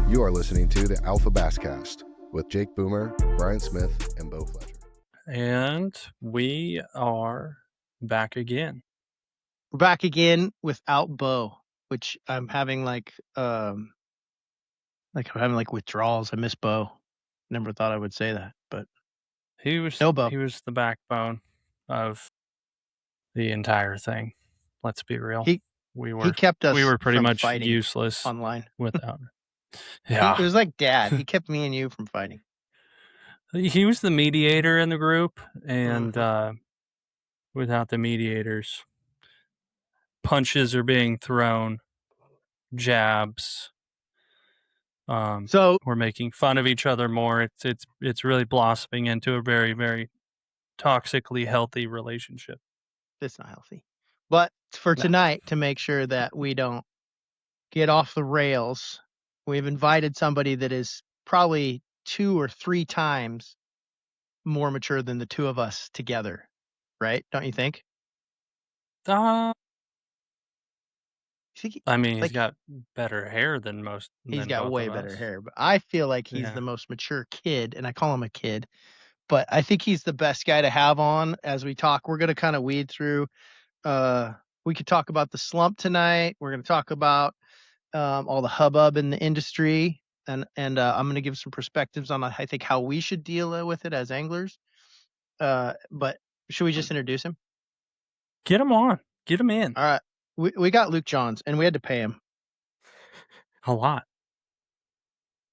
You are listening to the AlphaBassCast with Jake Boomer, Brian Smith, and Bo Fletcher. And we are back again. We're back again without Bo, which I'm having withdrawals. I miss Bo. Never thought I would say that, but He was no Bo. He was the backbone of the entire thing. Let's be real. He kept us. We were pretty from much fighting useless online without him. Yeah, it was like Dad. He kept me and you from fighting. he was the mediator in the group, and without the mediators, punches are being thrown, jabs. So we're making fun of each other more. It's really blossoming into a very, very toxically healthy relationship. it's not healthy. But for tonight, to make sure that we don't get off the rails, we've invited somebody that is probably 2 or 3 times more mature than the two of us together. Right? Don't you think? He's got better hair than most. He's got way better hair, but I feel like he's the most mature kid, and I call him a kid. But I think he's the best guy to have on as we talk. We're going to kind of weed through. We could talk about the slump tonight. We're going to talk about all the hubbub in the industry, and I'm going to give some perspectives on I think how we should deal with it as anglers. But should we just introduce him? Get him on. Get him in. All right. We got Luke Johns, and we had to pay him a lot.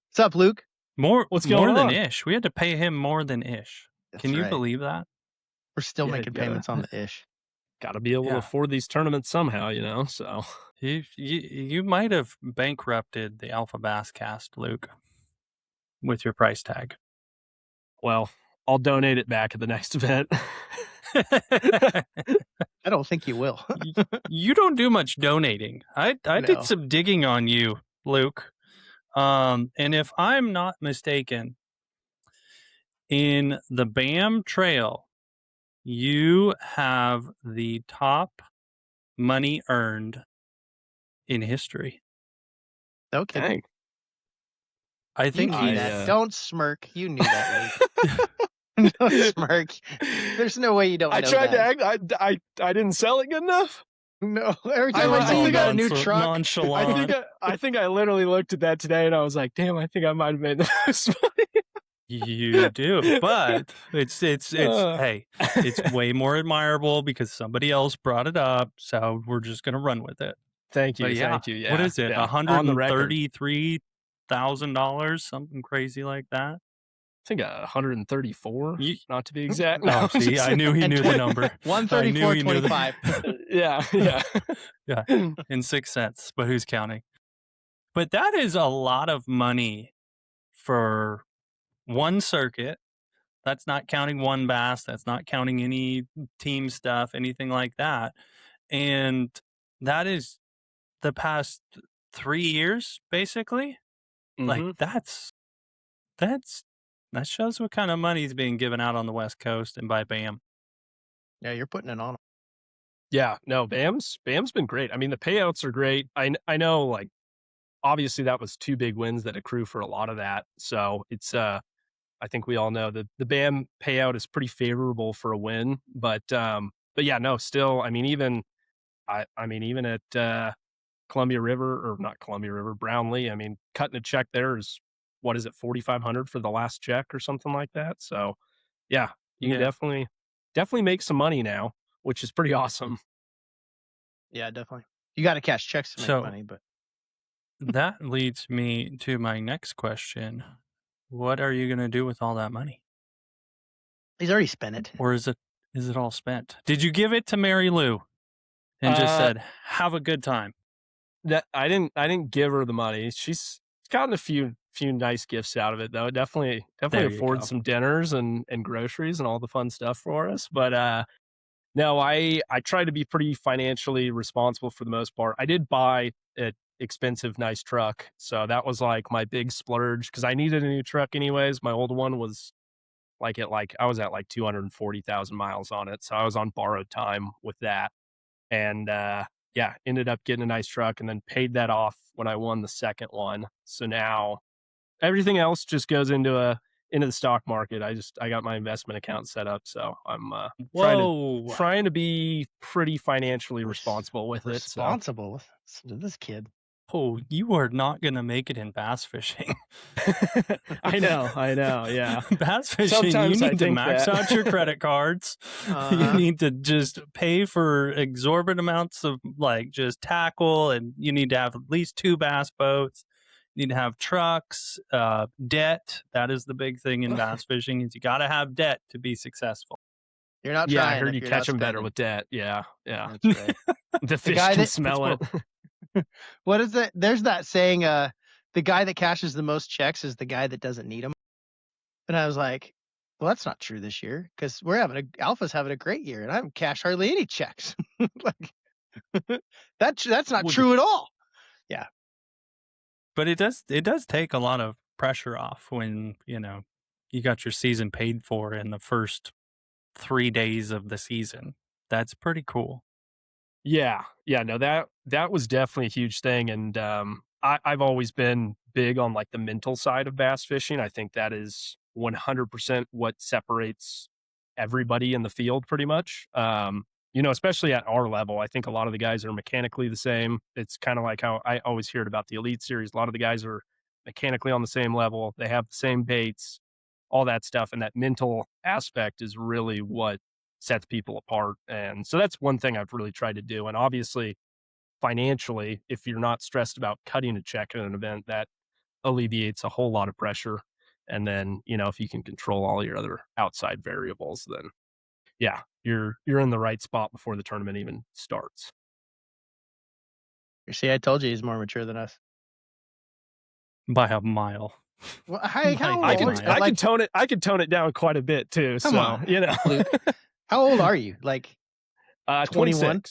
What's up, Luke? What's going on? More than Ish. We had to pay him more than Ish. Can you believe that? We're still making payments on the Ish. Got to be able to afford these tournaments somehow, so. You might have bankrupted the AlphaBassCast, Luke, with your price tag. Well, I'll donate it back at the next event. I don't think you will. You don't do much donating. I did some digging on you, Luke. And if I'm not mistaken, in the BAM Trail, you have the top money earned in history. Okay. Dang. I think Don't smirk. You knew that, Luke. Don't smirk. There's no way you don't know that. I tried to act. I didn't sell it good enough. No, every time I see you got a new truck. Nonchalant. I think I literally looked at that today and I was like, damn, I think I might have made the most money. You do, but it's hey, it's way more admirable because somebody else brought it up, so we're just gonna run with it. Thank you. Thank you. Yeah. What is it? $133,000, something crazy like that. I think 134, not to be exact. No, see, I knew he knew the number. 134.25. Yeah. In 6 cents, but who's counting? But that is a lot of money for one circuit. That's not counting one bass. That's not counting any team stuff, anything like that. And that is the past 3 years, basically. Mm-hmm. Like that shows what kind of money is being given out on the West Coast and by BAM. Yeah, you're putting it on. Yeah, no, BAM's been great. I mean, the payouts are great. I know, like, obviously that was 2 big wins that accrue for a lot of that. So it's I think we all know that the BAM payout is pretty favorable for a win. But yeah, no, still, I mean, even at Columbia River, or not Columbia River, Brownlee, I mean, cutting a check there is, what is it, $4,500 for the last check or something like that. So yeah, you can definitely make some money now, which is pretty awesome. Yeah, definitely. You got to cash checks to make money, but that leads me to my next question. What are you going to do with all that money? He's already spent it. Or is it all spent? Did you give it to Mary Lou and just said, have a good time? That I didn't give her the money. She's gotten a few nice gifts out of it, though. Definitely afford some dinners and groceries and all the fun stuff for us. But no, I try to be pretty financially responsible for the most part. I did buy an expensive, nice truck, so that was like my big splurge because I needed a new truck anyways. My old one was I was at 240,000 miles on it, so I was on borrowed time with that. And yeah, ended up getting a nice truck and then paid that off when I won the second one. So now everything else just goes into the stock market. I got my investment account set up, so I'm trying to be pretty financially responsible with it. Responsible. Listen to this kid. Oh, you are not going to make it in bass fishing. I know. Yeah. Bass fishing, sometimes you need to max out your credit cards. You need to just pay for exorbitant amounts of like just tackle, and you need to have at least 2 bass boats. You need to have trucks, debt. That is the big thing in bass fishing is you got to have debt to be successful. You're not trying. I heard you catch them better with debt. Yeah. That's right. The fish can smell it. What is it? There's that saying, the guy that cashes the most checks is the guy that doesn't need them. And I was like, well, that's not true this year because Alpha's having a great year and I haven't cashed hardly any checks. Like that's not true at all. Yeah. But it does take a lot of pressure off when, you got your season paid for in the first 3 days of the season. That's pretty cool. Yeah. No, that was definitely a huge thing. And I've always been big on like the mental side of bass fishing. I think that is 100% what separates everybody in the field pretty much. Especially at our level, I think a lot of the guys are mechanically the same. It's kind of like how I always hear it about the Elite Series. A lot of the guys are mechanically on the same level. They have the same baits, all that stuff. And that mental aspect is really what sets people apart. And so that's one thing I've really tried to do. And obviously, financially, if you're not stressed about cutting a check at an event, that alleviates a whole lot of pressure. And then, if you can control all your other outside variables, then yeah, you're in the right spot before the tournament even starts. You see, I told you he's more mature than us. By a mile. Well, I could tone it down quite a bit too. Come on, Luke. How old are you? Like 21?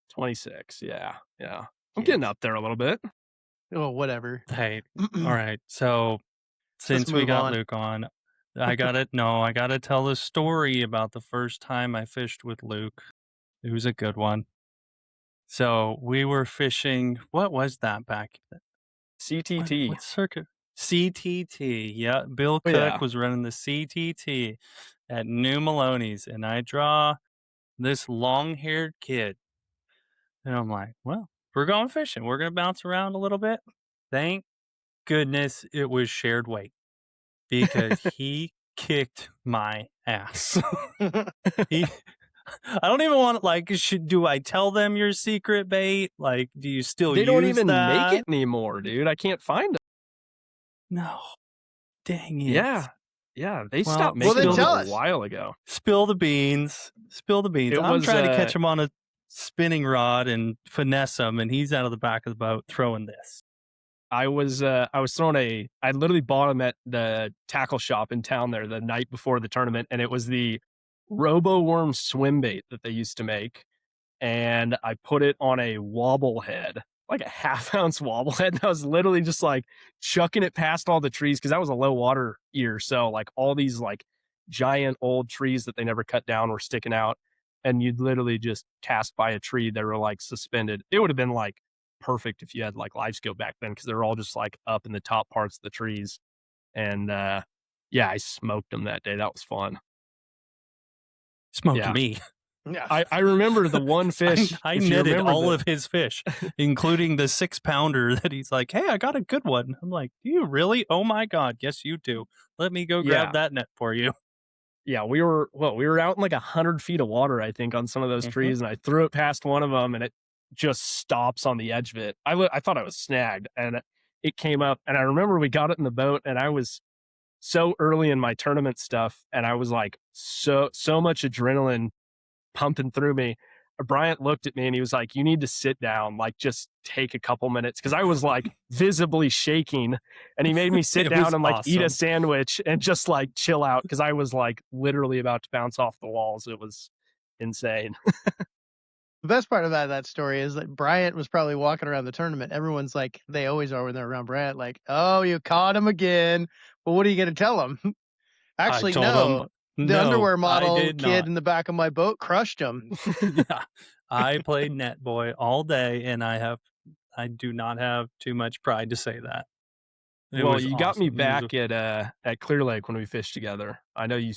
26. Yeah. I'm getting up there a little bit. Oh, whatever. Hey, all right. So since we got Luke on, I gotta tell a story about the first time I fished with Luke. It was a good one. So we were fishing. What was that back? CTT. What circuit? CTT. Yeah, Bill Cook was running the CTT at New Maloney's, and I draw this long-haired kid, and I'm like, well, we're going fishing. We're gonna bounce around a little bit. Thank goodness it was shared weight because he kicked my ass. I don't even want do I tell them your secret bait? Like, do you still use that? They don't even make it anymore, dude. I can't find it. No. Dang it. Yeah. They stopped making it a while ago. Spill the beans. I'm trying to catch him on a spinning rod and finesse him, and he's out of the back of the boat throwing this. I literally bought him at the tackle shop in town there the night before the tournament, and it was the Robo Worm swim bait that they used to make. And I put it on a wobble head, like a 1/2 ounce wobble head. And I was literally just like chucking it past all the trees because that was a low water year. So like all these like giant old trees that they never cut down were sticking out. And you'd literally just cast by a tree. They were like suspended. It would have been like perfect if you had like live scope back then because they were all just like up in the top parts of the trees. And I smoked them that day. That was fun. Smoked me. Yeah. I remember the one fish. I netted all of his fish, including the 6-pounder that he's like, hey, I got a good one. I'm like, do you really? Oh my God. Yes, you do. Let me go grab that net for you. Yeah, we were out in like 100 feet of water, I think, on some of those trees, and I threw it past one of them, and it just stops on the edge of it. I thought I was snagged, and it came up, and I remember we got it in the boat, and I was so early in my tournament stuff, and I was like so much adrenaline pumping through me. Bryant looked at me and he was like, you need to sit down, like just take a couple minutes. Cause I was like visibly shaking, and he made me sit down and like eat a sandwich and just like chill out. Cause I was like literally about to bounce off the walls. It was insane. The best part about that story is that Bryant was probably walking around the tournament. Everyone's like, they always are when they're around Bryant, like, oh, you caught him again. Well, what are you going to tell him? Actually, no. The underwear model kid in the back of my boat crushed him. Yeah, I played net boy all day, and I do not have too much pride to say that. Well, you got me back at Clear Lake when we fished together. I know you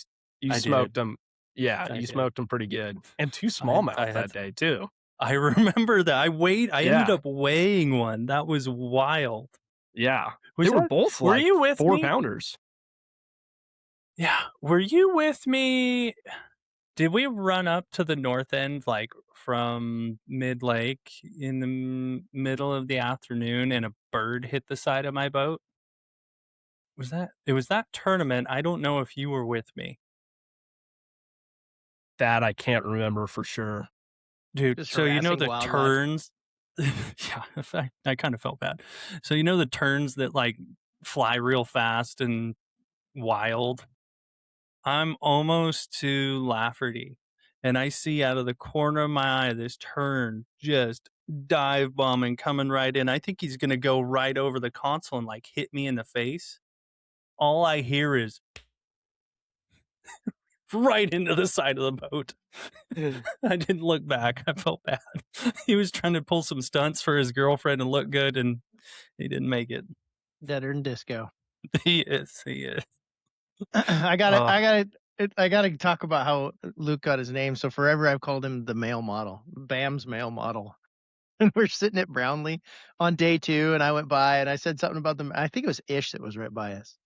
smoked them. Yeah, you smoked them pretty good, and 2 smallmouth that day too. I remember that. I ended up weighing one. That was wild. Yeah, they were both like 4-pounders. Yeah, were you with me? Did we run up to the north end, like from mid lake in the middle of the afternoon, and a bird hit the side of my boat? It was that tournament. I don't know if you were with me. That I can't remember for sure. Dude, so you know the turns? Yeah, I kind of felt bad. So you know the turns that like fly real fast and wild? I'm almost to Lafferty, and I see out of the corner of my eye this turn just dive bombing coming right in. I think he's going to go right over the console and like hit me in the face. All I hear is right into the side of the boat. I didn't look back. I felt bad. He was trying to pull some stunts for his girlfriend and look good, and he didn't make it. Deader than disco. He is. I gotta talk about how Luke got his name. So forever I've called him the male model, Bam's male model. And we're sitting at Brownlee on day 2, and I went by and I said something about them. I think it was Ish that was right by us.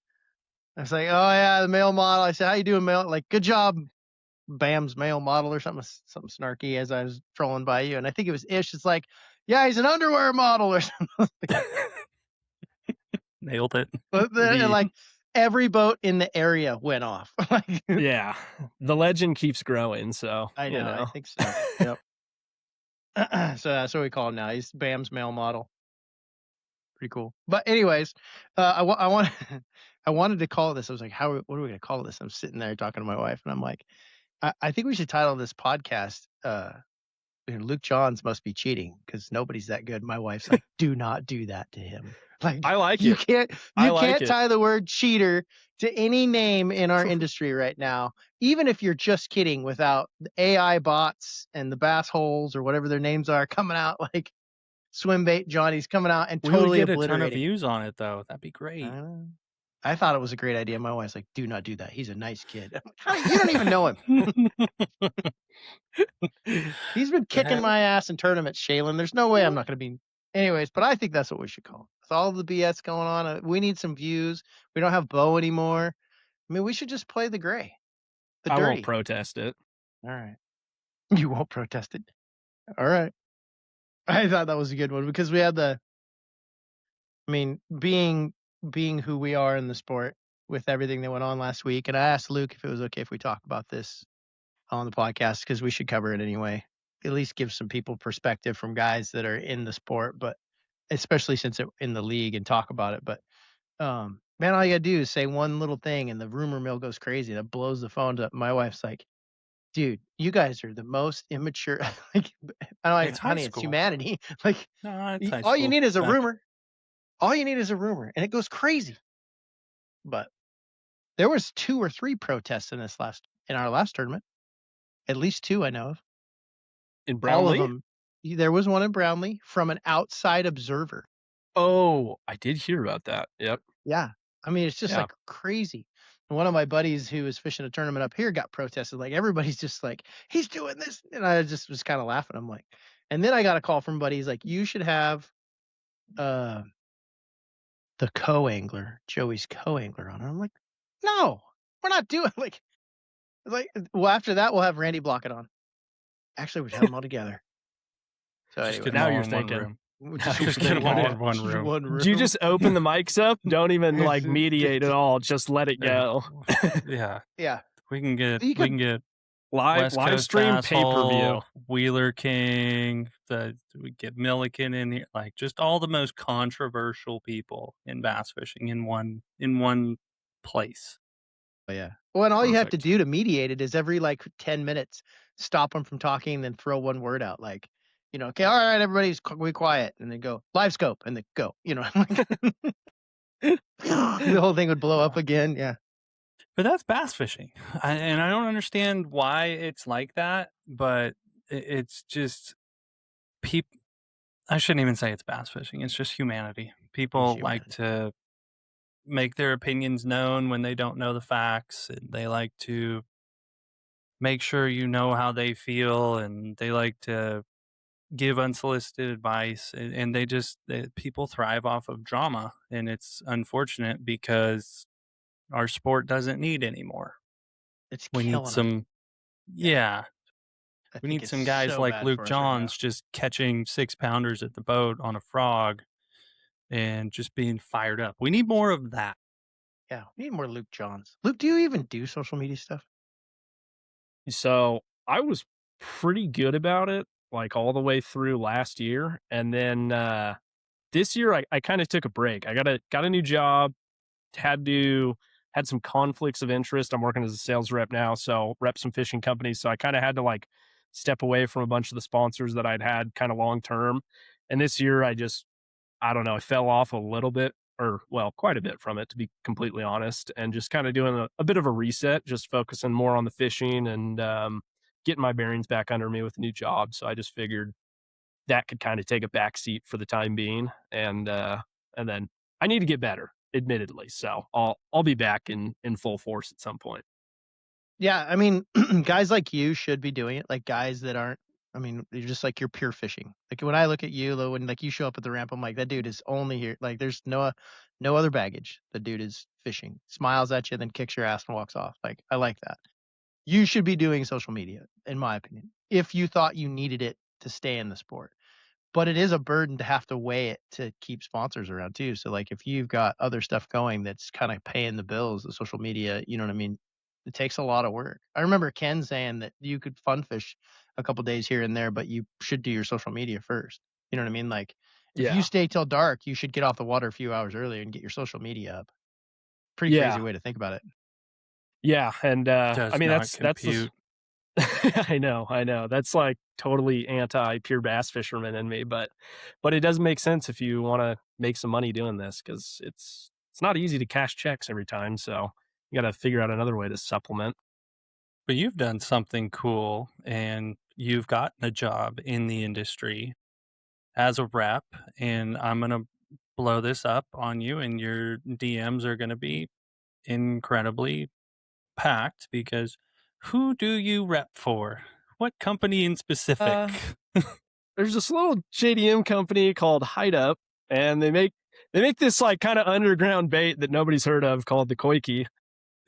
I was like, "Oh yeah, the male model." I said, "How you doing, male?" Like, "Good job, Bam's male model," or something snarky as I was trolling by you. And I think it was Ish. It's like, "Yeah, he's an underwear model," or something. Nailed it. And like every boat in the area went off. Yeah, the legend keeps growing. So I know. I think so. Yep. So that's what we call him now. He's Bam's male model. Pretty cool. But anyways, I wanted to call this. I was like, what are we going to call this? I'm sitting there talking to my wife, and I'm like, I think we should title this podcast, Luke Johns Must Be Cheating, because nobody's that good. My wife's like, do not do that to him. Like, I like you it. You can't tie the word cheater to any name in our industry right now, even if you're just kidding, without the AI bots and the bass holes or whatever their names are coming out, like Swim Bait Johnny's coming out and totally get obliterating. A ton of views on it, though. That'd be great. I thought it was a great idea. My wife's like, do not do that. He's a nice kid. You don't even know him. He's been kicking my ass in tournaments, Shaylin. There's no way I'm not going to be. Anyways, but I think that's what we should call it. With all the BS going on, we need some views. We don't have Bo anymore. I mean, we should just play the gray. I won't protest it. All right. You won't protest it? All right. I thought that was a good one because we had being who we are in the sport with everything that went on last week. And I asked Luke if it was okay if we talk about this on the podcast, because we should cover it anyway. At least give some people perspective from guys that are in the sport, but especially since it's in the league, and talk about it. But man, all you gotta do is say one little thing and the rumor mill goes crazy. That blows the phones up. My wife's like, dude, you guys are the most immature. Like, honey, it's humanity. Like, no, it's all you need is a rumor. All you need is a rumor, and it goes crazy. But there was 2 or 3 protests in our last tournament. At least 2 I know of. In Brownlee? All of them. There was one in Brownlee from an outside observer. Oh, I did hear about that. Yep. Yeah. I mean, it's just like crazy. And one of my buddies who was fishing a tournament up here got protested. Like, everybody's just like, he's doing this. And I just was kind of laughing. I'm like, and then I got a call from buddies like, you should have the co-angler, Joey's co-angler on it. I'm like, no, we're not doing like, well, after that, we'll have Randy block it on. Actually, we'd have them all together. So anyway, now you're thinking. Just get them all in one room. Do you just open the mics up? Don't even like mediate at all. Just let it go. Yeah. We can get live stream pay-per-view. Wheeler King. We get Milliken in here. Like, just all the most controversial people in bass fishing in one place. Oh, yeah. Well, and all you have to do to mediate it is every like 10 minutes, stop them from talking, and then throw one word out. Like, okay, all right, everybody's be quiet, and then go live scope, and then go. The whole thing would blow up again. Yeah. But that's bass fishing. And I don't understand why it's like that, but it's just people. I shouldn't even say it's bass fishing. It's just humanity. People like to make their opinions known when they don't know the facts. And they like to make sure you know how they feel, and they like to give unsolicited advice. And people thrive off of drama. And it's unfortunate because our sport doesn't need any more. We need some, yeah. We need some guys like Luke Johns just catching 6-pounders at the boat on a frog and just being fired up. We need more of that. Yeah, we need more Luke Johns. Luke, do you even do social media stuff? So I was pretty good about it, like all the way through last year. And then this year I kind of took a break. I got a new job, had some conflicts of interest. I'm working as a sales rep now, so rep some fishing companies. So I kind of had to like step away from a bunch of the sponsors that I'd had kind of long term. And this year I don't know, I fell off a little bit, or well, quite a bit from it, to be completely honest, and just kind of doing a bit of a reset, just focusing more on the fishing and getting my bearings back under me with a new job. So I just figured that could kind of take a back seat for the time being. And then I need to get better, admittedly. So I'll be back in full force at some point. Yeah, I mean, guys like you should be doing it. Like guys that aren't, I mean, you're just like, you're pure fishing. Like when I look at you, though, when like you show up at the ramp, I'm like, that dude is only here. Like there's no other baggage. The dude is fishing, smiles at you, then kicks your ass and walks off. Like I like that. You should be doing social media, in my opinion, if you thought you needed it to stay in the sport. But it is a burden to have to weigh it to keep sponsors around too. So like if you've got other stuff going that's kind of paying the bills, the social media, you know what I mean? It takes a lot of work. I remember Ken saying that you could fun fish a couple days here and there, but you should do your social media first. You know what I mean? Like if you stay till dark, you should get off the water a few hours earlier and get your social media up. Pretty crazy way to think about it. Yeah, and I mean that's I know. That's like totally anti pure bass fisherman in me, but it does make sense if you want to make some money doing this, because it's not easy to cash checks every time. So you got to figure out another way to supplement. But you've done something cool, and you've gotten a job in the industry as a rep, and I'm going to blow this up on you, and your DMs are going to be incredibly packed, because who do you rep for? What company in specific? There's this little JDM company called Hide Up, and they make this like kind of underground bait that nobody's heard of called the koiki.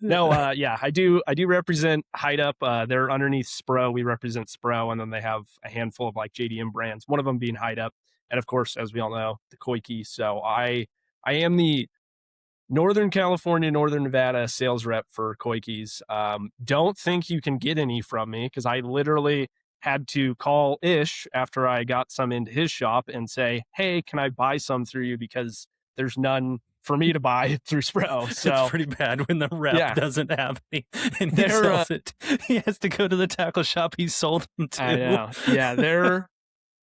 No, yeah, I do represent Hide Up. They're underneath Spro. We represent Spro, and then they have a handful of like JDM brands, one of them being Hide Up, and of course, as we all know, the koiki. So I am the Northern California, Northern Nevada sales rep for koikis. Don't think you can get any from me, because I literally had to call Ish after I got some into his shop and say, hey, can I buy some through you? Because there's none for me to buy through Spro. So it's pretty bad when the rep doesn't have any and he sells it. He has to go to the tackle shop he sold them to. I know.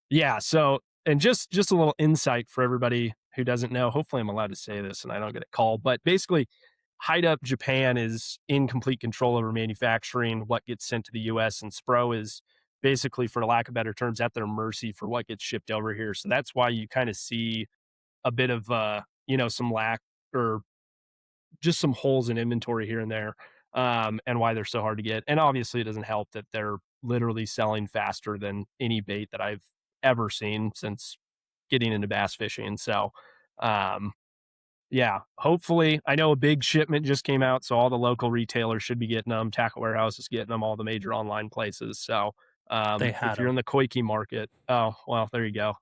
Yeah, so, and just a little insight for everybody who doesn't know. Hopefully I'm allowed to say this and I don't get a call, but basically Hide Up Japan is in complete control over manufacturing what gets sent to the US, and Spro is basically, for lack of better terms, at their mercy for what gets shipped over here. So that's why you kind of see a bit of some lack, or just some holes in inventory here and there, and why they're so hard to get. And obviously it doesn't help that they're literally selling faster than any bait that I've ever seen since getting into bass fishing. So yeah, hopefully, I know a big shipment just came out, so all the local retailers should be getting them. Tackle Warehouse is getting them, all the major online places. So if you're in the koiki market, oh, well, there you go.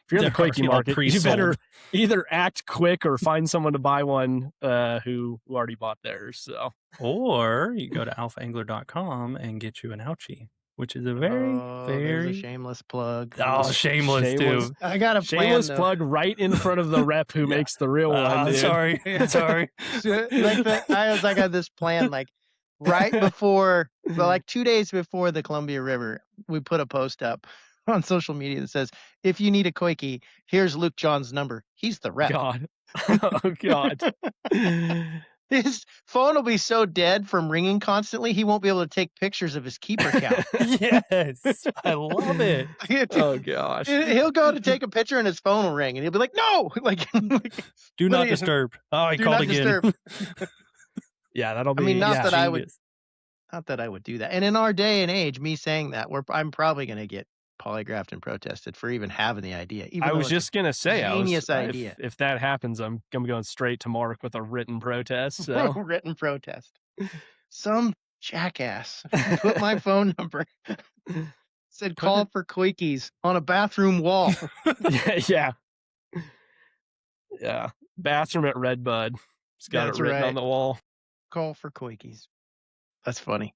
If you're in the koiki market, you better either act quick or find someone to buy one who already bought theirs. So, or you go to alphaangler.com and get you an ouchie, which is a very a shameless plug. Oh, shameless, dude. I got a shameless plug right in front of the rep who makes the real one. Dude. Sorry. I got this plan, like right before, well, like 2 days before the Columbia River, we put a post up on social media that says, if you need a koiki, here's Luke John's number. He's the rep. God. Oh, God. His phone will be so dead from ringing constantly, he won't be able to take pictures of his keeper count. Yes, I love it. Oh gosh. He'll go to take a picture and his phone will ring and he'll be like, no, like do not disturb. Oh, he called again. Yeah, that'll be. I mean, not that I would do that. And in our day and age, me saying that, I'm probably going to get polygraphed and protested for even having the idea. I was just gonna say, genius idea. If that happens, I'm going straight to Mark with a written protest. So. Written protest. Some jackass put my phone number. Said call for quickies on a bathroom wall. Yeah. Bathroom at Redbud. It's got it written on the wall. Call for quickies. That's funny.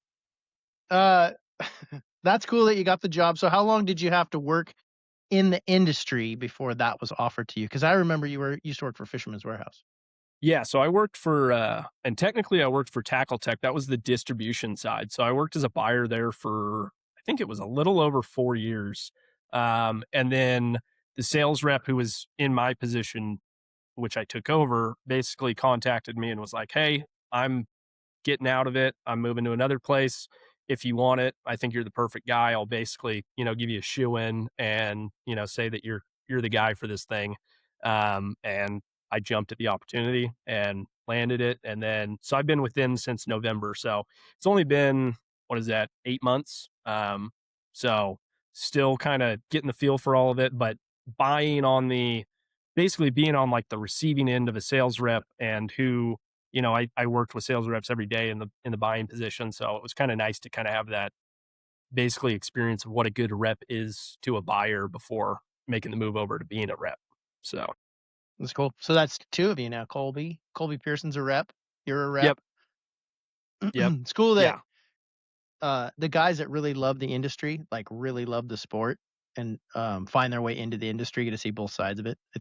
That's cool that you got the job. So how long did you have to work in the industry before that was offered to you? Because I remember you used to work for Fisherman's Warehouse. Yeah, so I worked for, and technically I worked for Tackle Tech. That was the distribution side. So I worked as a buyer there for, I think it was a little over 4 years. And then the sales rep who was in my position, which I took over, basically contacted me and was like, hey, I'm getting out of it. I'm moving to another place. If you want it, I think you're the perfect guy. I'll basically, give you a shoe in and, say that you're the guy for this thing. And I jumped at the opportunity and landed it. And then, so I've been with them since November. So it's only been, 8 months. So still kind of getting the feel for all of it, but basically being on like the receiving end of a sales rep and who, I worked with sales reps every day in the buying position. So it was kind of nice to kind of have that basically experience of what a good rep is to a buyer before making the move over to being a rep. So that's cool. So that's two of you now. Colby Pearson's a rep. You're a rep. Yep. It's cool that the guys that really love the industry, like really love the sport and find their way into the industry, get to see both sides of it. I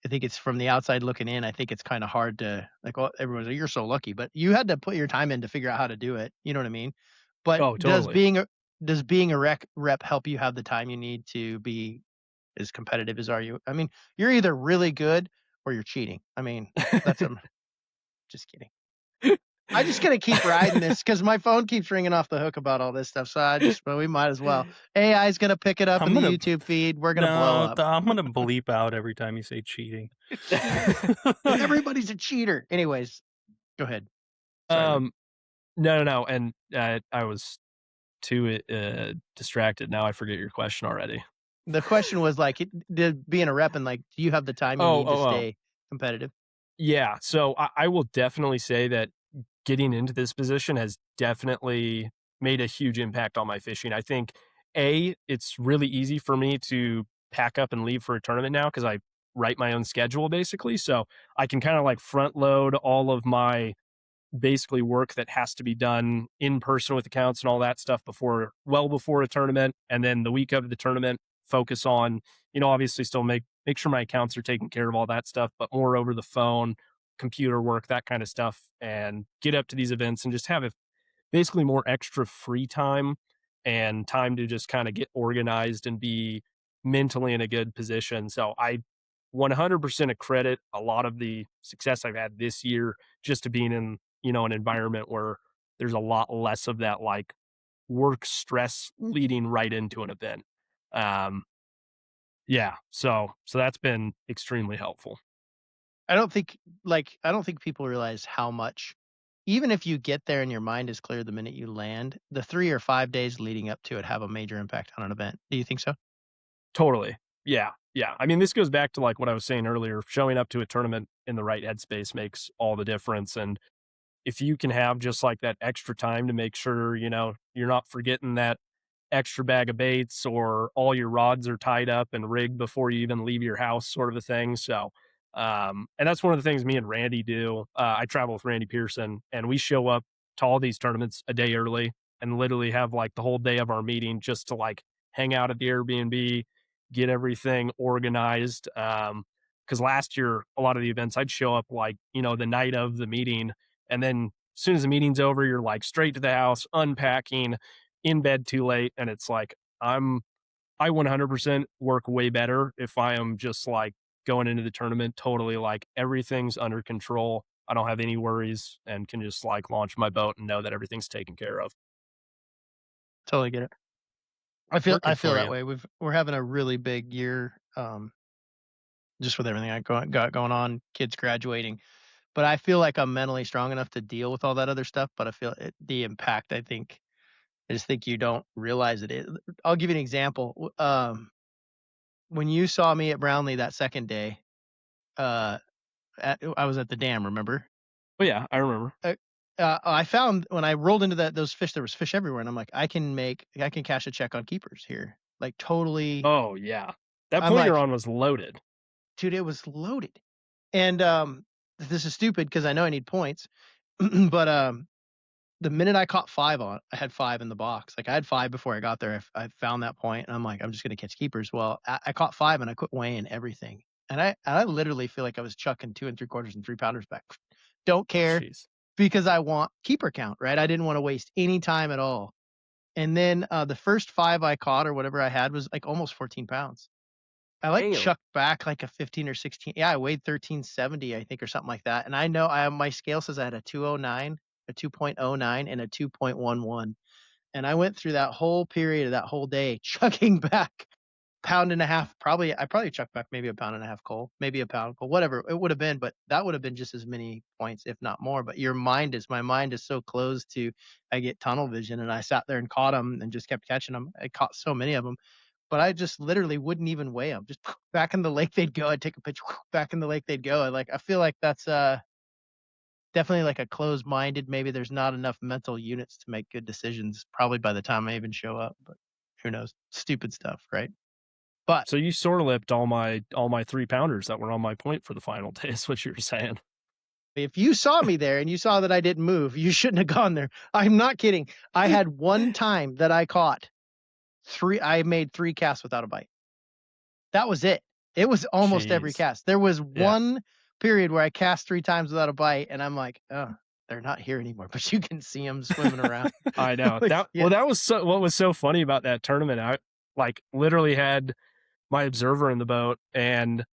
think it's from the outside looking in. I think it's kind of hard to everyone's like, you're so lucky, but you had to put your time in to figure out how to do it. You know what I mean? But totally. does being a rep help you have the time you need to be as competitive as are you? I mean, you're either really good or you're cheating. I mean, that's just kidding. I just gotta keep riding this because my phone keeps ringing off the hook about all this stuff. So we might as well. AI's gonna pick it up in the YouTube feed. We're gonna blow up. I'm gonna bleep out every time you say cheating. Everybody's a cheater. Anyways, go ahead. Sorry. No. And I was too distracted. Now I forget your question already. The question was like, being a rep and like, do you have the time you need to stay competitive? Yeah. So I will definitely say that getting into this position has definitely made a huge impact on my fishing. I think it's really easy for me to pack up and leave for a tournament now because I write my own schedule basically. So I can kind of like front load all of my basically work that has to be done in person with accounts and all that stuff before a tournament. And then the week of the tournament, focus on, obviously still make sure my accounts are taken care of, all that stuff, but more over the phone, computer work, that kind of stuff, and get up to these events and just have basically more extra free time and time to just kind of get organized and be mentally in a good position. So I 100% accredit a lot of the success I've had this year just to being in, an environment where there's a lot less of that like work stress leading right into an event. So that's been extremely helpful. I don't think people realize how much, even if you get there and your mind is clear the minute you land, the 3 or 5 days leading up to it have a major impact on an event. Do you think so? Totally. Yeah. I mean, this goes back to like what I was saying earlier, showing up to a tournament in the right headspace makes all the difference. And if you can have just like that extra time to make sure, you're not forgetting that extra bag of baits or all your rods are tied up and rigged before you even leave your house, sort of a thing. So, and that's one of the things me and Randy do. I travel with Randy Pearson and we show up to all these tournaments a day early and literally have like the whole day of our meeting just to like hang out at the Airbnb, get everything organized. Cause last year, a lot of the events I'd show up like, the night of the meeting. And then as soon as the meeting's over, you're like straight to the house, unpacking, in bed too late. And it's like, I 100% work way better if I am just like going into the tournament totally like everything's under control. I don't have any worries and can just like launch my boat and know that everything's taken care of. Totally get it. I feel that you. way. We're having a really big year, just with everything I got going on, kids graduating. But I feel like I'm mentally strong enough to deal with all that other stuff. But I feel the impact. I just think you don't realize it. I'll give you an example. When you saw me at Brownlee that second day, I was at the dam. Remember? Oh yeah, I remember. I found when I rolled into those fish, there was fish everywhere, and I'm like, I can cash a check on keepers here, like totally. Oh yeah, that I'm point like, you're on was loaded, dude. It was loaded, and this is stupid because I know I need points, but the minute I caught 5 on, I had 5 in the box. Like I had 5 before I got there. I found that point, and I'm like, I'm just gonna catch keepers. Well, I caught 5, and I quit weighing everything, and I literally feel like I was chucking 2 3/4 and 3 pounders back. Don't care. Jeez. Because I want keeper count, right? I didn't want to waste any time at all. And then the first 5 I caught or whatever I had was like almost 14 pounds. I like chucked back like a 15 or 16. Yeah, I weighed 1370, I think, or something like that. And I know my scale says I had a 209, a 2.09, and a 2.11. And I went through that whole period of that whole day chucking back pound and a half. I probably chucked back maybe a pound and a half coal, maybe a pound coal, whatever it would have been, but that would have been just as many points, if not more. But my mind is so closed to, I get tunnel vision, and I sat there and caught them and just kept catching them. I caught so many of them, but I just literally wouldn't even weigh them. Just back in the lake they'd go. I'd take a picture, back in the lake they'd go. I feel like that's definitely like a closed-minded. Maybe there's not enough mental units to make good decisions. Probably by the time I even show up, but who knows? Stupid stuff, right? But so you sore lipped all my 3-pounders that were on my point for the final day. Is what you were saying. If you saw me there and you saw that I didn't move, you shouldn't have gone there. I'm not kidding. I had one time that I caught I made 3 casts without a bite. That was it. It was almost every cast. There was one period where I cast 3 times without a bite, and I'm like, oh, they're not here anymore, but you can see them swimming around. I know. That was what was so funny about that tournament. I like literally had my observer in the boat, and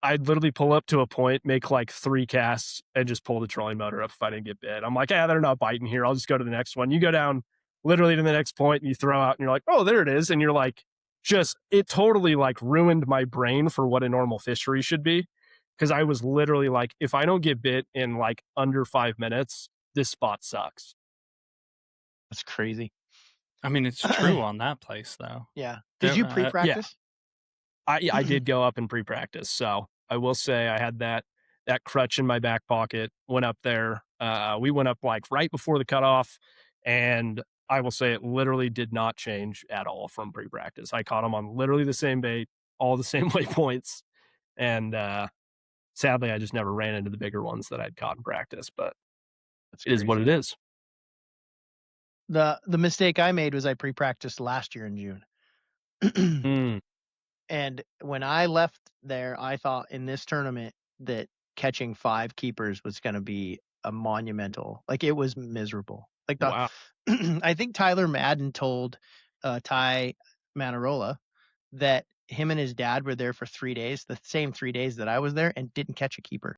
I'd literally pull up to a point, make like 3 casts, and just pull the trolling motor up if I didn't get bit. I'm like, they're not biting here. I'll just go to the next one. You go down literally to the next point, and you throw out, and you're like, oh, there it is. And you're like, it totally like ruined my brain for what a normal fishery should be. Because I was literally like, if I don't get bit in like under 5 minutes, this spot sucks. That's crazy. I mean, it's true on that place, though. Yeah. Did you pre-practice? I did go up and pre-practice. So I will say I had that crutch in my back pocket, went up there. We went up like right before the cutoff, and I will say it literally did not change at all from pre-practice. I caught them on literally the same bait, all the same waypoints. And sadly, I just never ran into the bigger ones that I'd caught in practice, but it is what it is. The mistake I made was I pre-practiced last year in June. And when I left there, I thought in this tournament that catching 5 keepers was going to be a monumental. Like it was miserable. Like wow. I think Tyler Madden told Ty Manarola that him and his dad were there for 3 days, the same 3 days that I was there, and didn't catch a keeper.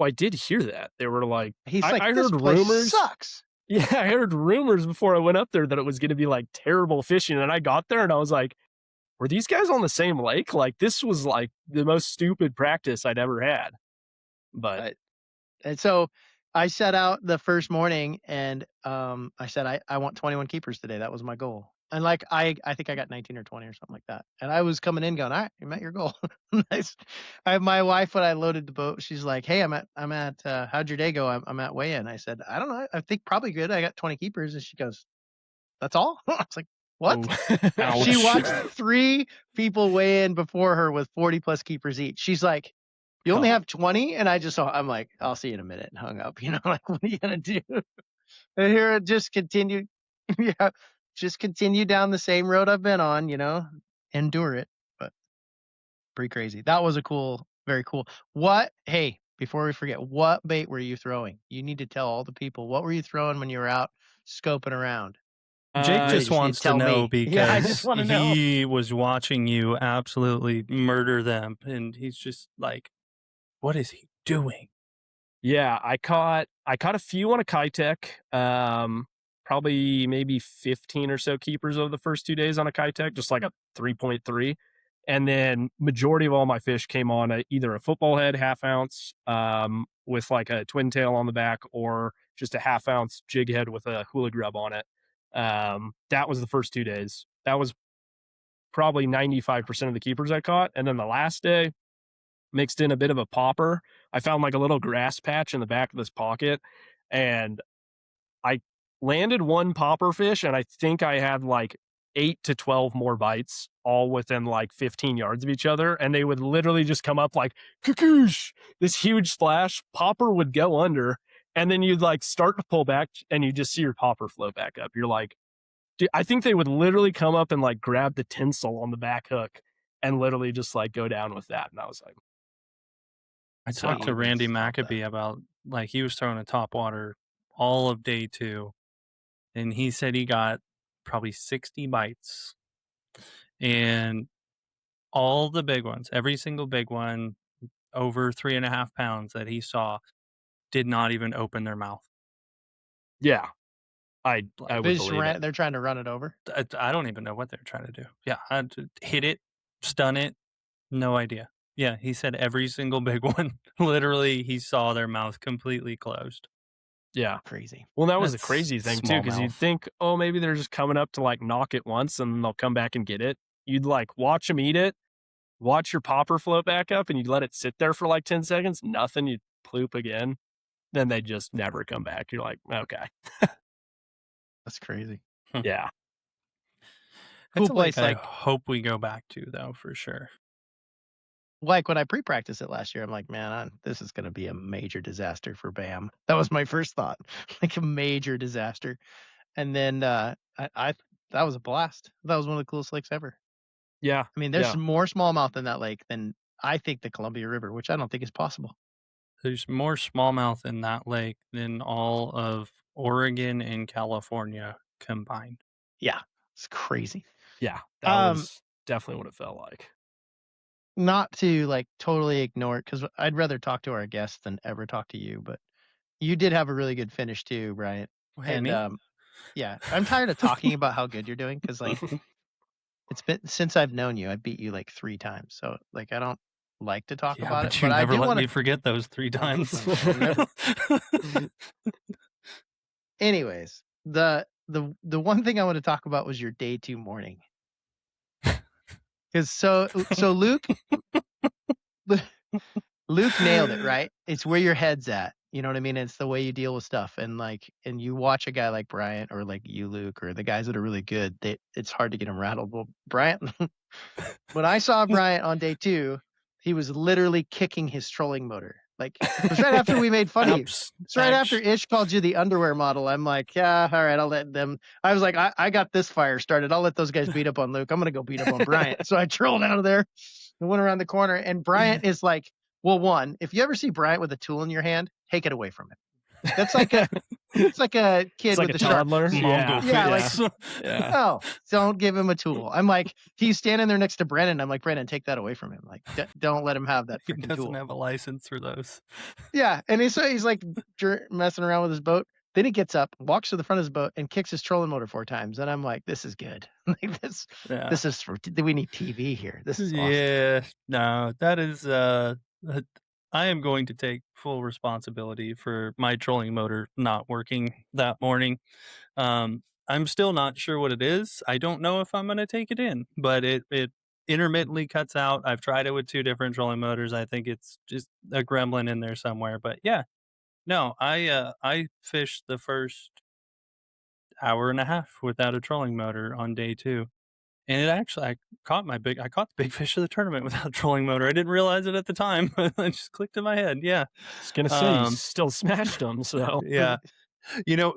Well, I did hear that. They were like, I heard rumors. Sucks. Yeah, I heard rumors before I went up there that it was going to be like terrible fishing. And I got there and I was like, were these guys on the same lake? Like this was like the most stupid practice I'd ever had. But and so I set out the first morning and I said I want 21 keepers today. That was my goal. And like I think I got 19 or 20 or something like that. And I was coming in going, all right, you met your goal. Nice. My wife, when I loaded the boat, she's like, hey, I'm at how'd your day go? I'm at weigh-in. I said, I don't know. I think probably good. I got 20 keepers. And she goes, that's all? I was like, what? She watched 3 people weigh in before her with 40 plus keepers each. She's like, you only have 20? And I'm like, I'll see you in a minute, and hung up. Like, what are you going to do? And here it just continued. Yeah, just continue down the same road I've been on, endure it. But pretty crazy. That was very cool. Hey, before we forget, what bait were you throwing? You need to tell all the people, what were you throwing when you were out scoping around? Jake just wants to know because he was watching you absolutely murder them, and he's just like, what is he doing? Yeah, I caught a few on a Kitech. Probably maybe 15 or so keepers over the first 2 days on a Kitech, just like a 3.3. And then majority of all my fish came on either a football head, half ounce, with like a twin tail on the back, or just a half ounce jig head with a hula grub on it. That was the first 2 days. That was probably 95% of the keepers I caught. And then the last day, mixed in a bit of a popper. I found like a little grass patch in the back of this pocket, and I landed one popper fish, and I think I had like 8 to 12 more bites, all within like 15 yards of each other. And they would literally just come up like, cuckoosh, this huge splash. Popper would go under, and then you'd like start to pull back, and you just see your popper float back up. You're like, dude, I think they would literally come up and like grab the tinsel on the back hook and literally just like go down with that. And I was like, I talked to Randy Maccabee about, like, he was throwing a topwater all of day 2, and he said he got probably 60 bites, and all the big ones, every single big one over 3.5 pounds that he saw, did not even open their mouth. Yeah, I would believe it. They're trying to run it over. I don't even know what they're trying to do. Yeah, hit it, stun it, no idea. Yeah, he said every single big one, literally, he saw their mouth completely closed. Yeah. Crazy. Well, that was a crazy thing too, because you'd think, oh, maybe they're just coming up to like knock it once and they'll come back and get it. You'd like watch them eat it, watch your popper float back up, and you'd let it sit there for like 10 seconds, nothing, you'd ploop again. Then they just never come back. You're like, okay. That's crazy. Yeah. It's a place I hope we go back to, though, for sure. Like when I pre-practiced it last year, I'm like, man, this is going to be a major disaster for BAM. That was my first thought, like a major disaster. And then that was a blast. That was one of the coolest lakes ever. Yeah. I mean, there's more smallmouth in that lake than I think the Columbia River, which I don't think is possible. There's more smallmouth in that lake than all of Oregon and California combined. Yeah, it's crazy. Yeah, that was definitely what it felt like. Not to like totally ignore it, because I'd rather talk to our guests than ever talk to you, but you did have a really good finish too, Bryant. Hey, me? Yeah, I'm tired of talking about how good you're doing, because like it's been since I've known you, I beat you like 3 times. So like I don't like to talk about it. But you never let me forget those 3 times. Anyways, the one thing I want to talk about was your day 2 morning. Because so Luke nailed it, right? It's where your head's at. You know what I mean? It's the way you deal with stuff. And you watch a guy like Bryant, or like you, Luke, or the guys that are really good, it's hard to get them rattled. Well, Bryant, when I saw Bryant on day 2, he was literally kicking his trolling motor. Like, it was right after we made fun of you. It's right after Ish called you the underwear model. I'm like, yeah, all right, I'll let them. I was like, I got this fire started. I'll let those guys beat up on Luke. I'm going to go beat up on Bryant. So I trolled out of there and went around the corner. And Bryant is like, well, one, if you ever see Bryant with a tool in your hand, take it away from him. That's like it's like a kid with a toddler. No, don't give him a tool. I'm like, he's standing there next to Brennan. I'm like, Brennan, take that away from him. Like, don't let him have that freaking tool. He doesn't have a license for those. Yeah, and he's like messing around with his boat. Then he gets up, walks to the front of his boat, and kicks his trolling motor 4 times. And I'm like, this is good. Like this is we need TV here. This is awesome. Yeah, no, that is I am going to take full responsibility for my trolling motor not working that morning. I'm still not sure what it is. I don't know if I'm going to take it in, but it intermittently cuts out. I've tried it with 2 different trolling motors. I think it's just a gremlin in there somewhere. But yeah, no, I fished the first hour and a half without a trolling motor on day 2. And it actually, I caught the big fish of the tournament without a trolling motor. I didn't realize it at the time. It just clicked in my head. Yeah. I was going to say, you still smashed them. So, yeah. You know,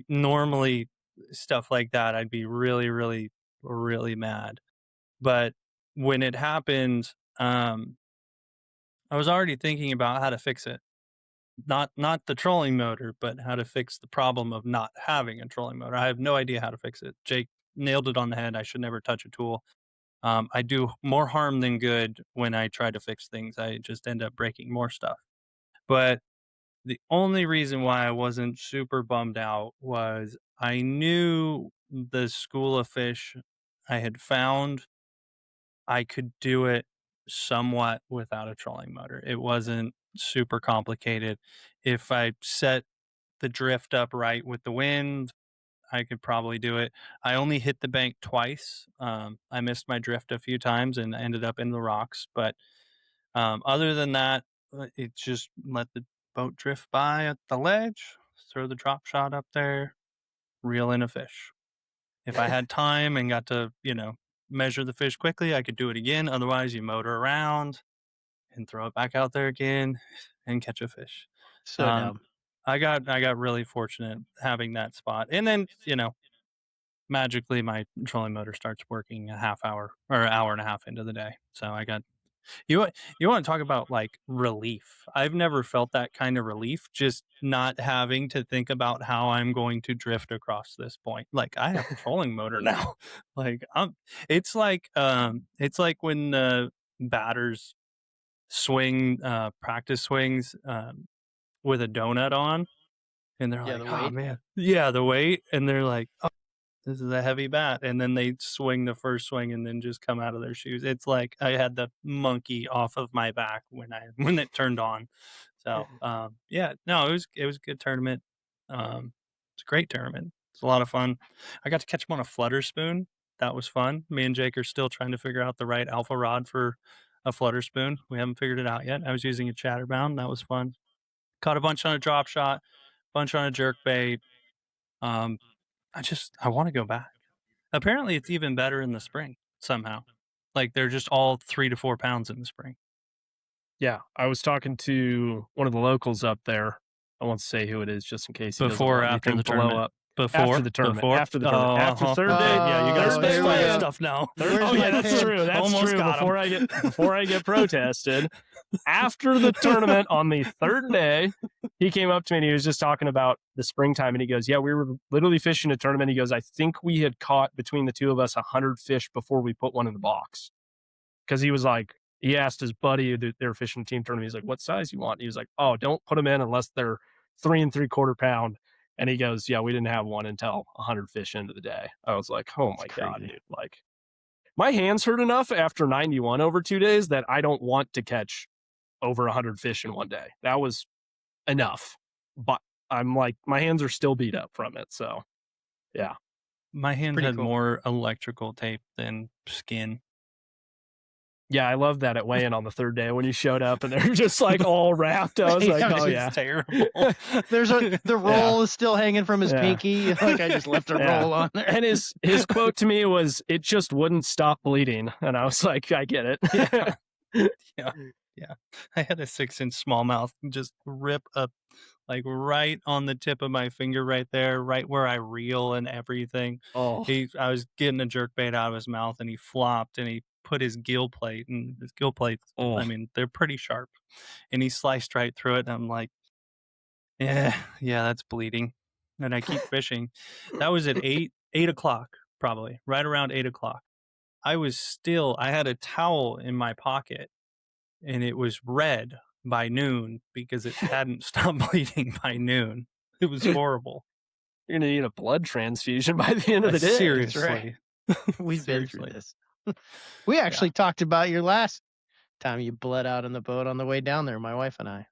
normally stuff like that, I'd be really, really, really mad. But when it happened, I was already thinking about how to fix it. Not the trolling motor, but how to fix the problem of not having a trolling motor. I have no idea how to fix it. Jake nailed it on the head. I should never touch a tool. I do more harm than good when I try to fix things. I just end up breaking more stuff. But The only reason why I wasn't super bummed out was I knew the school of fish I had found, I could do it somewhat without a trolling motor. It wasn't super complicated. If I set the drift up right with the wind, I could probably do it. I only hit the bank twice. I missed my drift a few times and ended up in the rocks. But other than that, it just let the boat drift by at the ledge, throw the drop shot up there, reel in a fish. If I had time and got to, measure the fish quickly, I could do it again. Otherwise, you motor around and throw it back out there again and catch a fish. So dumb. I got really fortunate having that spot. And then, magically my trolling motor starts working a half hour or an hour and a half into the day. So I got you want to talk about like relief. I've never felt that kind of relief, just not having to think about how I'm going to drift across this point. Like I have a trolling motor now. Like it's like when the batters swing practice swings with a donut on and they're like, "Oh man." Yeah, the weight, and they're like, "Oh, this is a heavy bat," and then they swing the first swing and then just come out of their shoes. It's like I had the monkey off of my back when it turned on. So yeah, no, it was a good tournament. It's a great tournament. It's a lot of fun. I got to catch him on a flutter spoon. That was fun. Me and Jake are still trying to figure out the right alpha rod for a flutter spoon. We haven't figured it out yet. I was using a chatterbound. That was fun. Caught a bunch on a drop shot, bunch on a jerk bait. I want to go back. Apparently, it's even better in the spring somehow. Like they're just all 3 to 4 pounds in the spring. Yeah, I was talking to one of the locals up there. I won't say who it is, just in case he before or after the tournament. Up. After the tournament. After the tournament. After third day. Yeah, you got to specify stuff now. That's true. That's true. Before I get protested, after the tournament on the third day, he came up to me and he was just talking about the springtime, and he goes, "Yeah, we were literally fishing a tournament." He goes, "I think we had caught between the two of us 100 fish before we put one in the box." Because he was like, he asked his buddy, they were fishing a team tournament. He's like, "What size you want?" He was like, "Oh, don't put them in unless they're 3 3/4 pound." And he goes, "Yeah, we didn't have one until 100 fish into the day." I was like, "Oh my God, dude. Like, my hands hurt enough after 91 over 2 days that I don't want to catch over 100 fish in one day." That was enough. But I'm like, my hands are still beat up from it. So, yeah. My hands had more electrical tape than skin. Yeah, I love that at weigh-in on the third day when you showed up and they're just like all wrapped. I was like, "Oh yeah, it's terrible." The roll is still hanging from his pinky. Like I just left a roll on there. And his quote to me was, "It just wouldn't stop bleeding." And I was like, "I get it." Yeah. I had a 6-inch smallmouth just rip up like right on the tip of my finger right there, right where I reel and everything. Oh, I was getting a jerkbait out of his mouth and he flopped and he put his gill plate, and his gill plates, I mean, they're pretty sharp, and he sliced right through it. And I'm like, yeah, that's bleeding. And I keep fishing. That was at 8 o'clock, probably right around 8 o'clock. I had a towel in my pocket and it was red by noon because it hadn't stopped bleeding by noon. It was horrible. You're going to need a blood transfusion by the end of the day. Seriously. Right. We've been through this. We actually talked about your last time you bled out in the boat on the way down there, my wife and I.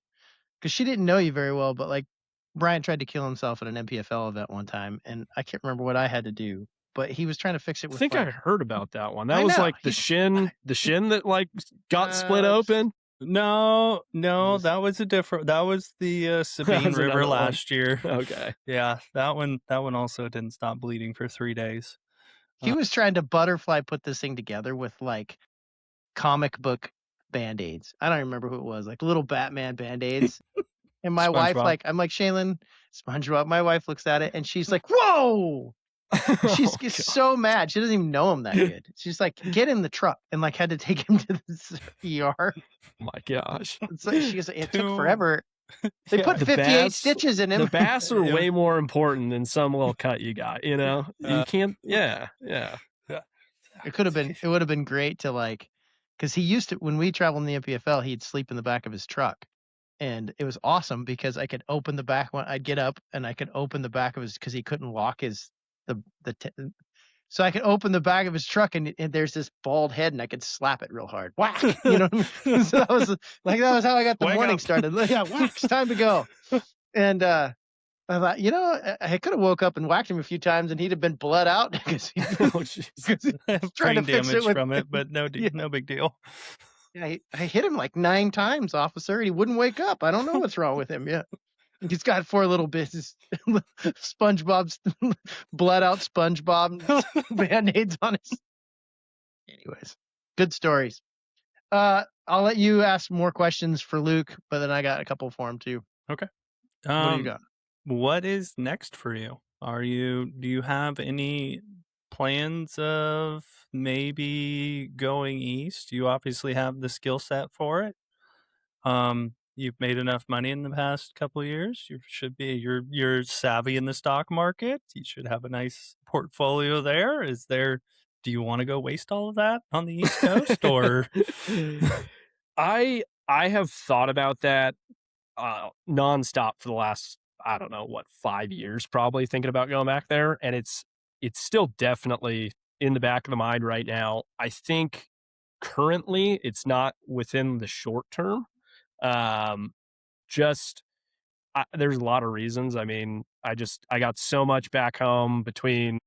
Because she didn't know you very well, but like Brian tried to kill himself at an MPFL event one time, and I can't remember what I had to do, but he was trying to fix it with I think I heard about that one. That was like the shin that like got split open. No, that was the Sabine River last year. Okay. Yeah, that one also didn't stop bleeding for 3 days. He was trying to butterfly put this thing together with like comic book Band-Aids. I don't remember who it was, like little Batman Band-Aids. And my wife, I'm like, "Shaylin, SpongeBob." My wife looks at it and she's like, "Whoa!" She's so mad. She doesn't even know him that good. She's like, "Get in the truck," and like had to take him to the ER. My gosh. It's like, she goes, "It took forever." They put 58 stitches in him. The bass are way more important than some little cut you got, you know? You can't, yeah. It would have been great to like, because he used to, when we traveled in the MPFL, he'd sleep in the back of his truck. And it was awesome because I could open the back one. I'd get up and I could open the back of his, because he couldn't lock so I could open the back of his truck and there's this bald head and I could slap it real hard. Whack! You know what I mean? So that was how I got the morning started. Yeah, whack! It's time to go. And I thought, I could have woke up and whacked him a few times and he'd have been bled out because he trying to fix it from it, but no big deal. Yeah, I hit him like 9 times, officer, and he wouldn't wake up. I don't know what's wrong with him. Yeah. He's got 4 little bits, SpongeBob's bled out SpongeBob Band-Aids on his. Anyways, good stories. I'll let you ask more questions for Luke, but then I got a couple for him too. Okay. What do you got? What is next for you? Do you have any plans of maybe going east? You obviously have the skill set for it. You've made enough money in the past couple of years. You're savvy in the stock market. You should have a nice portfolio there. Do you want to go waste all of that on the East Coast or? I have thought about that nonstop for the last, I don't know, 5 years, probably thinking about going back there. And it's still definitely in the back of the mind right now. I think currently it's not within the short term. There's a lot of reasons. I mean, I got so much back home between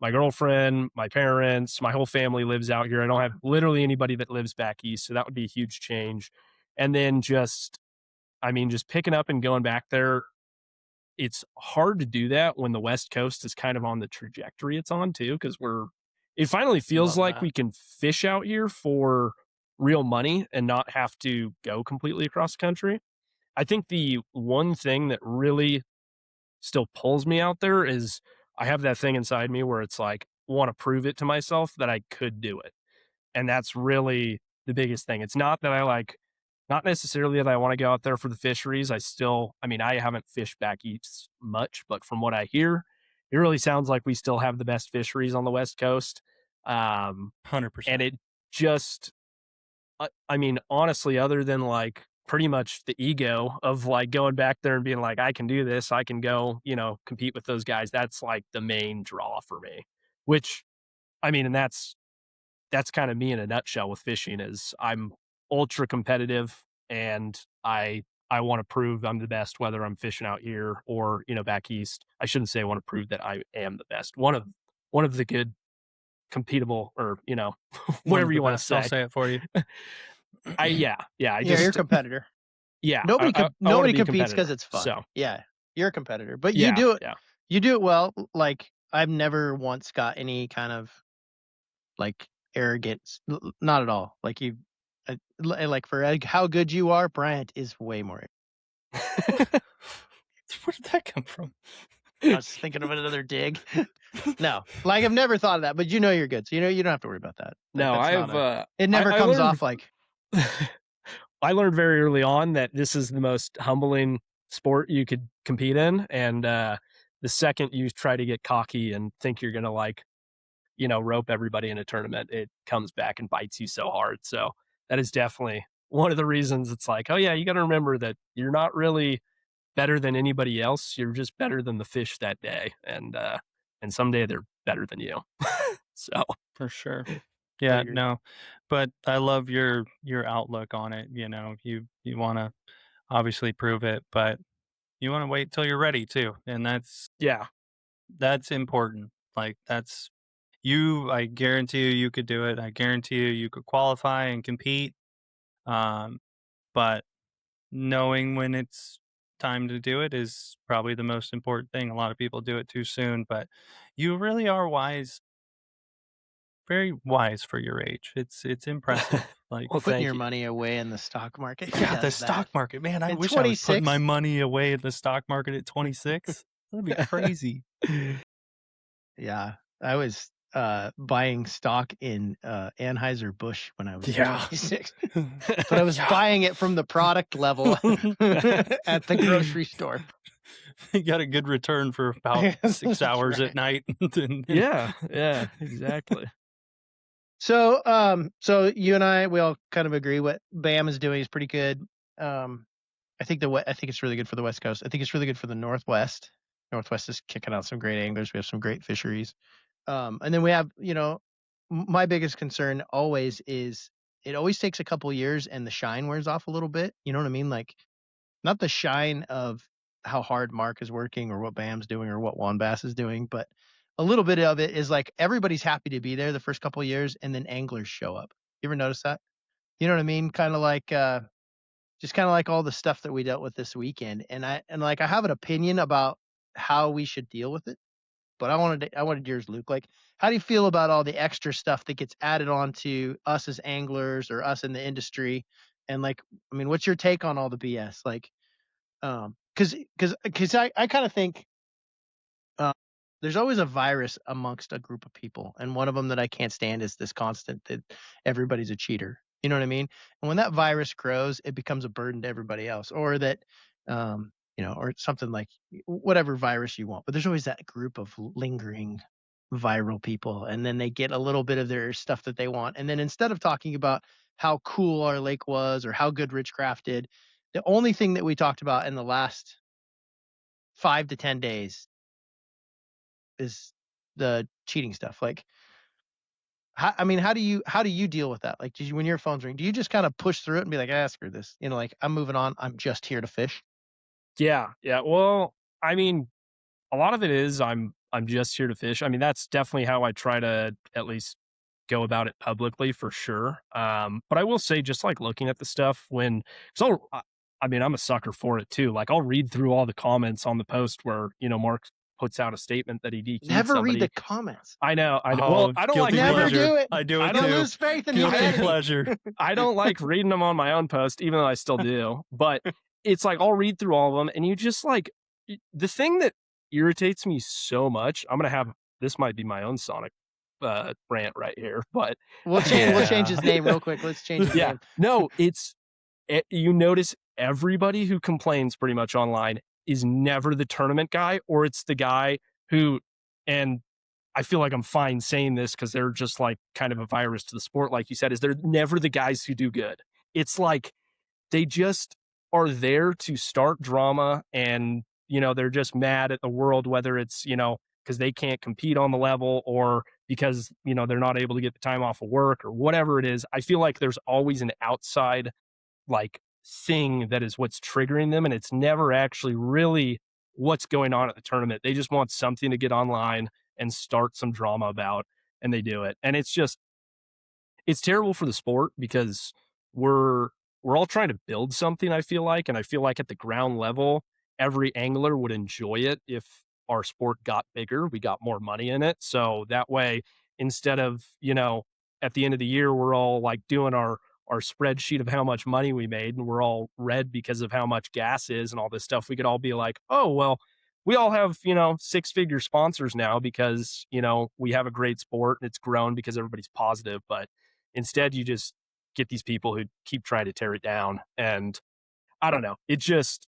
my girlfriend, my parents, my whole family lives out here. I don't have literally anybody that lives back east. So that would be a huge change. And then just picking up and going back there, it's hard to do that when the West Coast is kind of on the trajectory it's on too, because it finally feels like we can fish out here for real money and not have to go completely across the country. I think the one thing that really still pulls me out there is I have that thing inside me where it's like, want to prove it to myself that I could do it. And that's really the biggest thing. It's not that not necessarily that I want to go out there for the fisheries. I haven't fished back east much, but from what I hear, it really sounds like we still have the best fisheries on the West Coast. 100%. And it just, honestly, other than like pretty much the ego of like going back there and being like, I can do this, I can go, compete with those guys. That's like the main draw for me, which, and that's kind of me in a nutshell with fishing is I'm ultra competitive and I want to prove I'm the best, whether I'm fishing out here or, back east. I shouldn't say I want to prove that I am the best. One of the good competable or, whatever you want to say. I'll say it for you. You're a competitor. Yeah. Nobody competes because it's fun. So, yeah, you're a competitor, but you do it. Yeah. You do it well. Like I've never once got any kind of like arrogance. Not at all. Like like for how good you are, Bryant is way more. Where did that come from? I was thinking of another dig. No, like I've never thought of that, but you're good. So you don't have to worry about that. No, it never comes off like. I learned very early on that this is the most humbling sport you could compete in. And the second you try to get cocky and think you're going to rope everybody in a tournament, it comes back and bites you so hard. So that is definitely one of the reasons it's like, oh yeah, you got to remember that you're not really better than anybody else. You're just better than the fish that day. And someday they're better than you. So for sure. Yeah, no, but I love your outlook on it. You want to obviously prove it, but you want to wait till you're ready too. And that's important. Like I guarantee you could do it. I guarantee you could qualify and compete. But knowing when it's time to do it is probably the most important thing. A lot of people do it too soon, but you really are wise. Very wise for your age. It's impressive. Like putting your money away in the stock market. Yeah, the stock market, man. I wish I was putting my money away in the stock market at 26. That'd be crazy. Yeah, I was buying stock in Anheuser-Busch when I was 26. But I was buying it from the product level at the grocery store. You got a good return for about 6 hours at night. Yeah, exactly. So you and I, we all kind of agree what Bam is doing is pretty good. I think it's really good for the West Coast. I think it's really good for the Northwest. Northwest is kicking out some great anglers. We have some great fisheries. And then we have, my biggest concern always is it always takes a couple years and the shine wears off a little bit. You know what I mean? Like, not the shine of how hard Mark is working or what Bam's doing or what Juan Bass is doing, but a little bit of it is like everybody's happy to be there the first couple of years and then anglers show up. You ever notice that? You know what I mean? Kind of like, just kind of like all the stuff that we dealt with this weekend. And I have an opinion about how we should deal with it, but I wanted yours, Luke. Like, how do you feel about all the extra stuff that gets added on to us as anglers or us in the industry? And like, I mean, what's your take on all the BS? Like, cause I kind of think, there's always a virus amongst a group of people. And one of them that I can't stand is this constant that everybody's a cheater. You know what I mean? And when that virus grows, it becomes a burden to everybody else, or that, or something like whatever virus you want. But there's always that group of lingering viral people. And then they get a little bit of their stuff that they want. And then instead of talking about how cool our lake was or how good Richcraft did, the only thing that we talked about in the last 5 to 10 days is the cheating stuff. Like, how do you deal with that? Like, when your phone's ring, do you just kind of push through it and be like, screw this, like, I'm moving on, I'm just here to fish? Yeah. Well, I mean, a lot of it is I'm just here to fish. I mean, that's definitely how I try to at least go about it publicly, for sure. But I will say, just like looking at the stuff I'm a sucker for it too. Like, I'll read through all the comments on the post where, Mark puts out a statement that he DQ'd Never somebody. read the comments. I know. Oh, well, I don't like never do it. I do it Don't too. lose faith in Guilty humanity. pleasure. I don't like reading them on my own post, even though I still do. But it's like, I'll read through all of them, and you just like, the thing that irritates me so much. This might be my own Sonic rant right here, but we'll change his name real quick. Let's change his name. No, you notice everybody who complains pretty much online is never the tournament guy, or it's the guy who, and I feel like I'm fine saying this because they're just like kind of a virus to the sport, like you said, is they're never the guys who do good. It's like they just are there to start drama, and they're just mad at the world, whether it's because they can't compete on the level, or because they're not able to get the time off of work, or whatever it is. I feel like there's always an outside like thing that is what's triggering them, and it's never actually really what's going on at the tournament. They just want something to get online and start some drama about, and they do it. And it's terrible for the sport, because we're all trying to build something, I feel like. And I feel like at the ground level, every angler would enjoy it if our sport got bigger, we got more money in it. So that way, instead of, at the end of the year, we're all like doing our spreadsheet of how much money we made, and we're all red because of how much gas is and all this stuff. We could all be like, oh, well, we all have, 6-figure sponsors now because, we have a great sport and it's grown because everybody's positive. But instead, you just get these people who keep trying to tear it down. And I don't know. It just,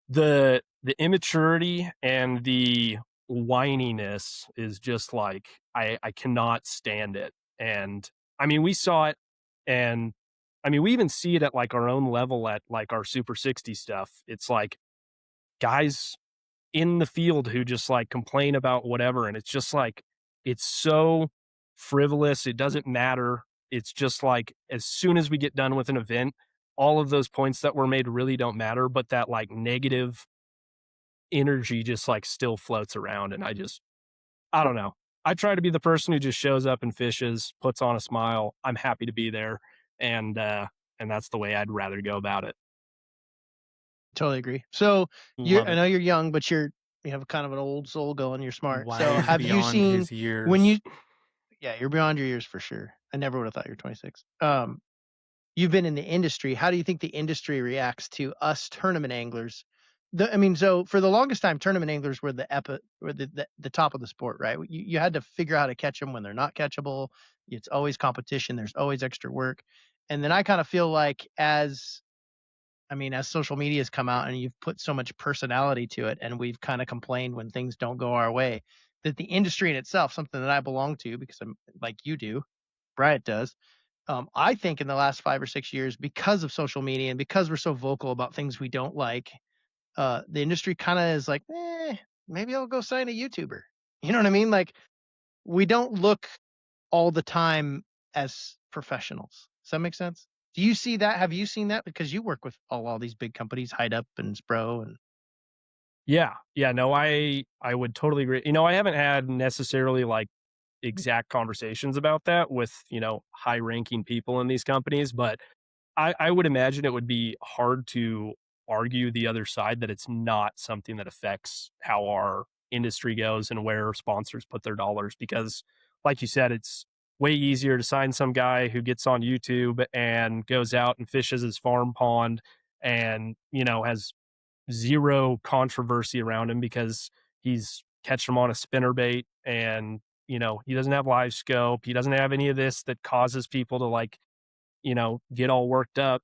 the immaturity and the whininess is just like, I cannot stand it. And I mean, we saw it, and I mean, we even see it at like our own level at like our Super 60 stuff. It's like guys in the field who just like complain about whatever. And it's just like, it's so frivolous. It doesn't matter. It's just like, as soon as we get done with an event, all of those points that were made really don't matter, but that like negative energy just like still floats around. And I don't know. I try to be the person who just shows up and fishes, puts on a smile. I'm happy to be there. And that's the way I'd rather go about it. Totally agree. So I know you're young, but you have kind of an old soul going. You're smart. Wise so have you seen his years. when you're beyond your years for sure. I never would have thought you're 26. You've been in the industry. How do you think the industry reacts to us tournament anglers? So for the longest time, tournament anglers were the top of the sport, right? You had to figure out how to catch them when they're not catchable. It's always competition. There's always extra work. And then I kind of feel like as social media has come out and you've put so much personality to it, and we've kind of complained when things don't go our way, that the industry in itself, something that I belong to because I'm like you do, Bryant does, I think in the last 5 or 6 years, because of social media and because we're so vocal about things we don't like, the industry kind of is like, maybe I'll go sign a YouTuber. You know what I mean? Like, we don't look all the time as professionals. Does that make sense? Do you see that? Have you seen that? Because you work with all these big companies, Hide Up and Spro, and Yeah. No, I would totally agree. I haven't had necessarily like exact conversations about that with, high ranking people in these companies, but I would imagine it would be hard to argue the other side that it's not something that affects how our industry goes and where sponsors put their dollars. Because, like you said, it's way easier to sign some guy who gets on YouTube and goes out and fishes his farm pond and, has zero controversy around him because he's catching them on a spinner bait and, he doesn't have live scope. He doesn't have any of this that causes people to like, get all worked up.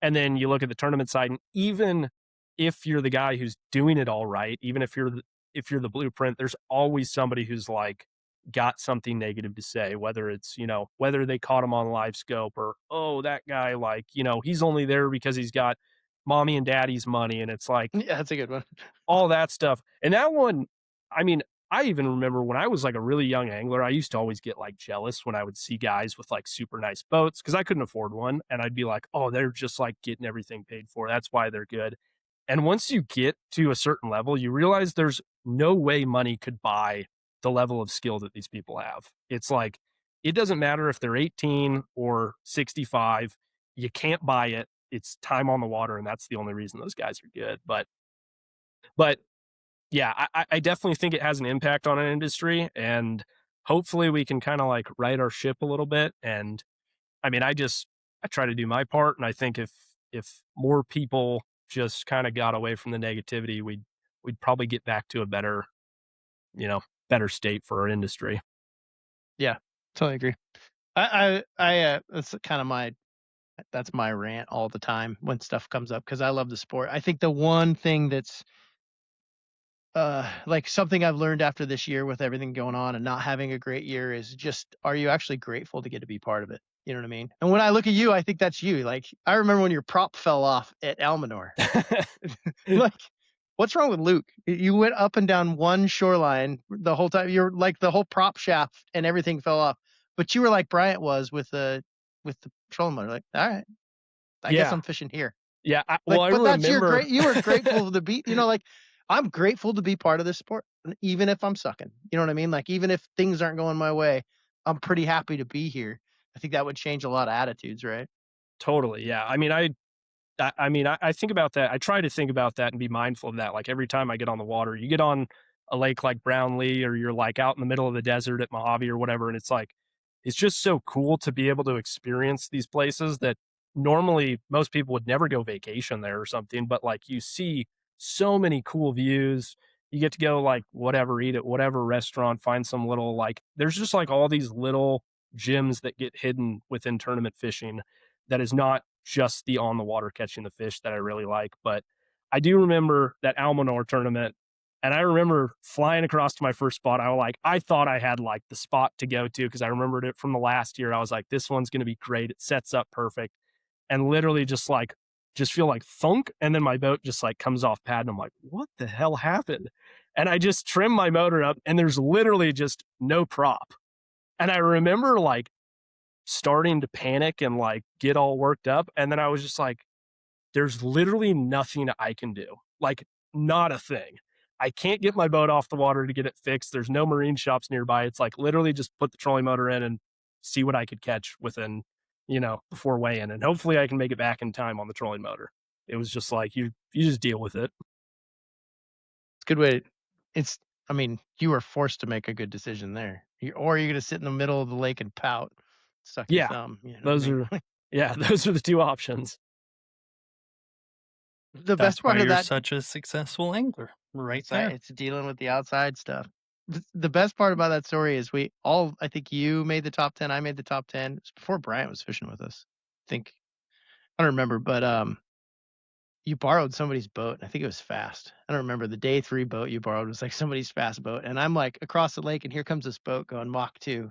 And then you look at the tournament side, and even if you're the guy who's doing it all right, even if you're the blueprint, there's always somebody who's like got something negative to say, whether it's, whether they caught him on live scope or, oh, that guy, like, he's only there because he's got mommy and daddy's money. And it's like, yeah, that's a good one. all that stuff. And that one, I mean, I even remember when I was like a really young angler, I used to always get like jealous when I would see guys with like super nice boats because I couldn't afford one. And I'd be like, oh, they're just like getting everything paid for. That's why they're good. And once you get to a certain level, you realize there's no way money could buy the level of skill that these people have. It's like, it doesn't matter if they're 18 or 65, you can't buy it. It's time on the water. And that's the only reason those guys are good. But yeah, I definitely think it has an impact on an industry, and hopefully we can kind of like right our ship a little bit. And I mean, I try to do my part, and I think if more people just kind of got away from the negativity, we'd probably get back to a better better state for our industry. Yeah, totally agree. That's kind of that's my rant all the time when stuff comes up because I love the sport. I think the one thing that's like something I've learned after this year with everything going on and not having a great year is just, are you actually grateful to get to be part of it? You know what I mean? And when I look at you, I think that's you. Like, I remember when your prop fell off at Almanor. Like, what's wrong with Luke? You went up and down one shoreline the whole time. You're like the whole prop shaft and everything fell off. But you were like Bryant was with the trolling motor. Like, all right, I guess I'm fishing here. Yeah. I remember. That's you were grateful to be, like, I'm grateful to be part of this sport, even if I'm sucking. You know what I mean? Like, even if things aren't going my way, I'm pretty happy to be here. I think that would change a lot of attitudes, right? Totally. Yeah. I mean, I think about that. I try to think about that and be mindful of that. Like every time I get on the water, you get on a lake like Brownlee, or you're like out in the middle of the desert at Mojave or whatever. And it's like, it's just so cool to be able to experience these places that normally most people would never go vacation there or something. But like you see so many cool views. You get to go like whatever, eat at whatever restaurant, find some little, like, there's just like all these little gems that get hidden within tournament fishing that is not just the on the water catching the fish that I really like. But I do remember that Almanor tournament, and I remember flying across to my first spot. I thought I had like the spot to go to because I remembered it from the last year. I was like, this one's going to be great. It sets up perfect. And literally just feel like thunk. And then my boat just like comes off pad and I'm like, what the hell happened? And I just trim my motor up and there's literally just no prop. And I remember like starting to panic and like get all worked up. And then I was just like, there's literally nothing I can do. Like, not a thing. I can't get my boat off the water to get it fixed. There's no marine shops nearby. It's like literally just put the trolling motor in and see what I could catch within, before weigh-in. And hopefully I can make it back in time on the trolling motor. It was just like, you just deal with it. It's a good way. I mean, you were forced to make a good decision there. Or you're going to sit in the middle of the lake and pout, suck your thumb. Those are the two options. The best part of that, you're such a successful angler, right there. It's dealing with the outside stuff. The best part about that story is I think you made the top 10. I made the top 10. It was before Bryant was fishing with us. I don't remember, but you borrowed somebody's boat. I think it was Fast. I don't remember. The day 3 boat you borrowed was like somebody's Fast boat. And I'm like across the lake, and here comes this boat going Mach 2.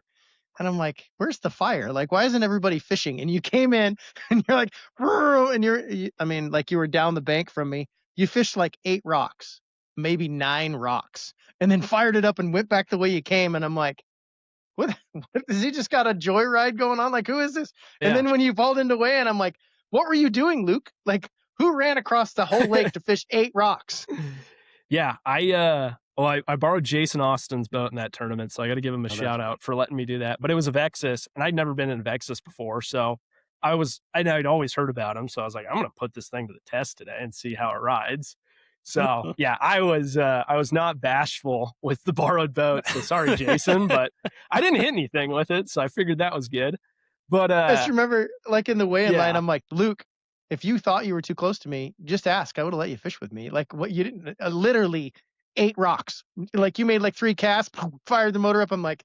And I'm like, where's the fire? Like, why isn't everybody fishing? And you came in and you're like, and like you were down the bank from me. You fished like 8 rocks, maybe 9 rocks, and then fired it up and went back the way you came. And I'm like, what has he just got a joyride going on? Like, who is this? Yeah. And then when you pulled into weigh in, I'm like, what were you doing, Luke? Like, who ran across the whole lake to fish 8 rocks? Yeah, I borrowed Jason Austin's boat in that tournament, so I got to give him a shout out for letting me do that. But it was a Vexus, and I'd never been in a Vexus before, so I'd always heard about him, so I was like, I'm gonna put this thing to the test today and see how it rides. So yeah, I was not bashful with the borrowed boat, so sorry, Jason, but I didn't hit anything with it, so I figured that was good. But I just remember, like in the weigh-in line, I'm like, Luke, if you thought you were too close to me, just ask. I would have let you fish with me. Like, what you didn't, literally 8 rocks. Like, you made like 3 casts, fired the motor up. I'm like,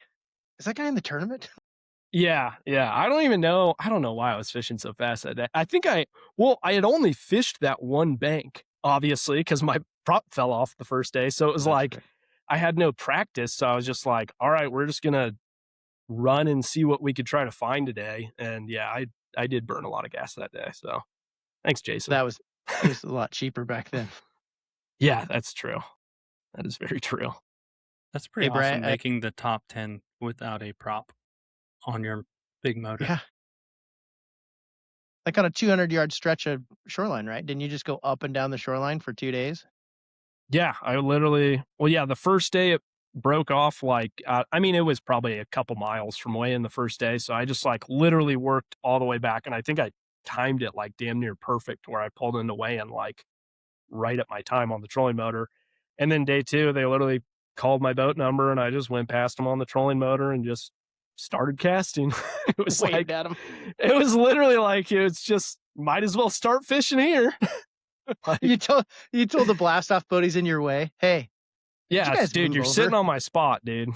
is that guy in the tournament? Yeah. I don't know why I was fishing so fast that day. I think I had only fished that one bank, obviously, because my prop fell off the first day. So it was I had no practice. So I was just like, all right, we're just going to run and see what we could try to find today. And yeah, I did burn a lot of gas that day. So thanks, Jason. It was a lot cheaper back then. Yeah, that's true. That is very true. That's pretty awesome, Brian, making the top 10 without a prop on your big motor. Yeah. Like on a 200-yard stretch of shoreline, right? Didn't you just go up and down the shoreline for 2 days? Yeah, the first day it broke off it was probably a couple miles from weigh-in the first day. So I just literally worked all the way back. And I think I timed it damn near perfect where I pulled into weigh-in right at my time on the trolling motor. And then day 2, they literally called my boat number and I just went past them on the trolling motor and just started casting. It was at him. It was literally it's just might as well start fishing here. You told the blast off buddies in your way, hey. Yeah, dude, you're sitting on my spot, dude.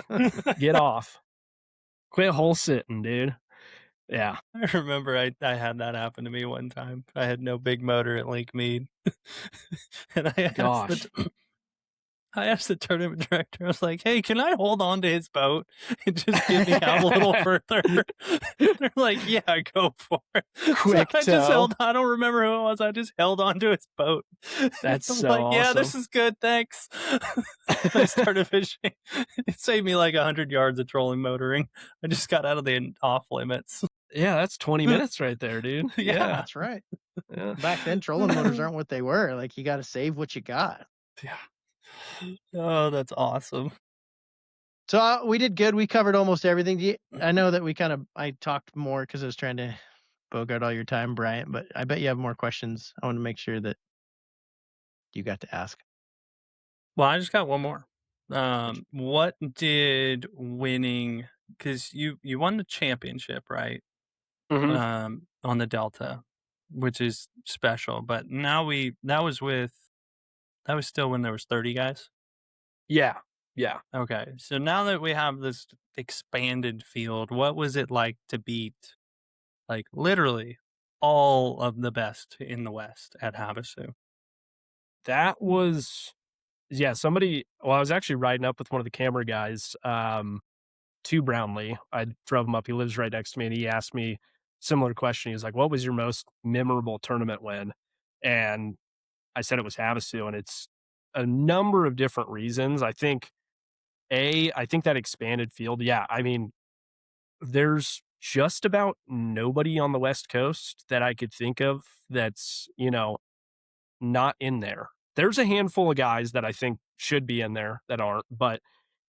Get off. Quit hole sitting, dude. Yeah. I remember I had that happen to me one time. I had no big motor at Lake Mead. And I asked the tournament director, I was like, hey, can I hold on to his boat and just get me out a little further? They're like, yeah, go for it. Quick so I just held, I don't remember who it was. I just held on to his boat. That's so like, awesome. Yeah, this is good. Thanks. I started fishing. It saved me 100 yards of trolling motoring. I just got out of the off limits. Yeah, that's 20 minutes right there, dude. Yeah, that's right. Yeah. Back then, trolling motors aren't what they were. You got to save what you got. Yeah. Oh, that's awesome. So we did good. We covered almost everything. I know that I talked more because I was trying to bogart all your time, Bryant, but I bet you have more questions. I want to make sure that you got to ask. Well, I just got one more. What did winning, because you won the championship, right? Mm-hmm. On the Delta, which is special, but now that was still when there was 30 guys? Yeah. Okay. So now that we have this expanded field, what was it like to beat literally all of the best in the West at Havasu? That was, I was actually riding up with one of the camera guys, to Brownlee. I drove him up. He lives right next to me and he asked me similar question. He was like, what was your most memorable tournament win? And I said it was Havasu, and it's a number of different reasons. I think that expanded field. Yeah. I mean, there's just about nobody on the West Coast that I could think of that's, not in there. There's a handful of guys that I think should be in there that aren't, but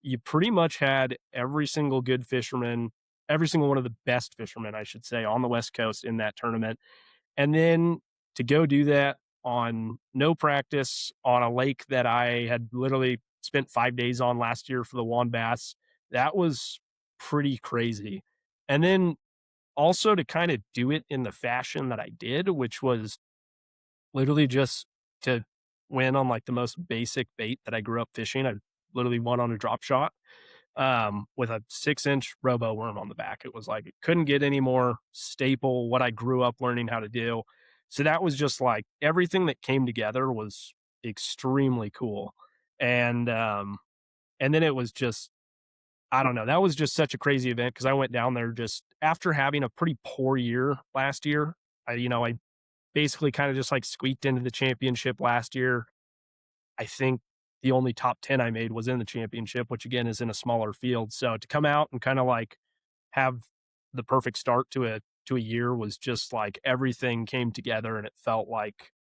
you pretty much had every single good fisherman, every single one of the best fishermen, I should say, on the West Coast in that tournament. And then to go do that on no practice on a lake that I had literally spent 5 days on last year for the WAN Bass, that was pretty crazy. And then also to kind of do it in the fashion that I did, which was literally just to win on the most basic bait that I grew up fishing. I literally won on a drop shot with a 6-inch robo worm on the back. It was it couldn't get any more staple, what I grew up learning how to do. So that was just everything that came together was extremely cool. And then it was just, I don't know. That was just such a crazy event because I went down there just after having a pretty poor year last year. I basically kind of just like squeaked into the championship last year. I think the only top 10 I made was in the championship, which again is in a smaller field. So to come out and kind of like have the perfect start to a year was just like everything came together, and it felt like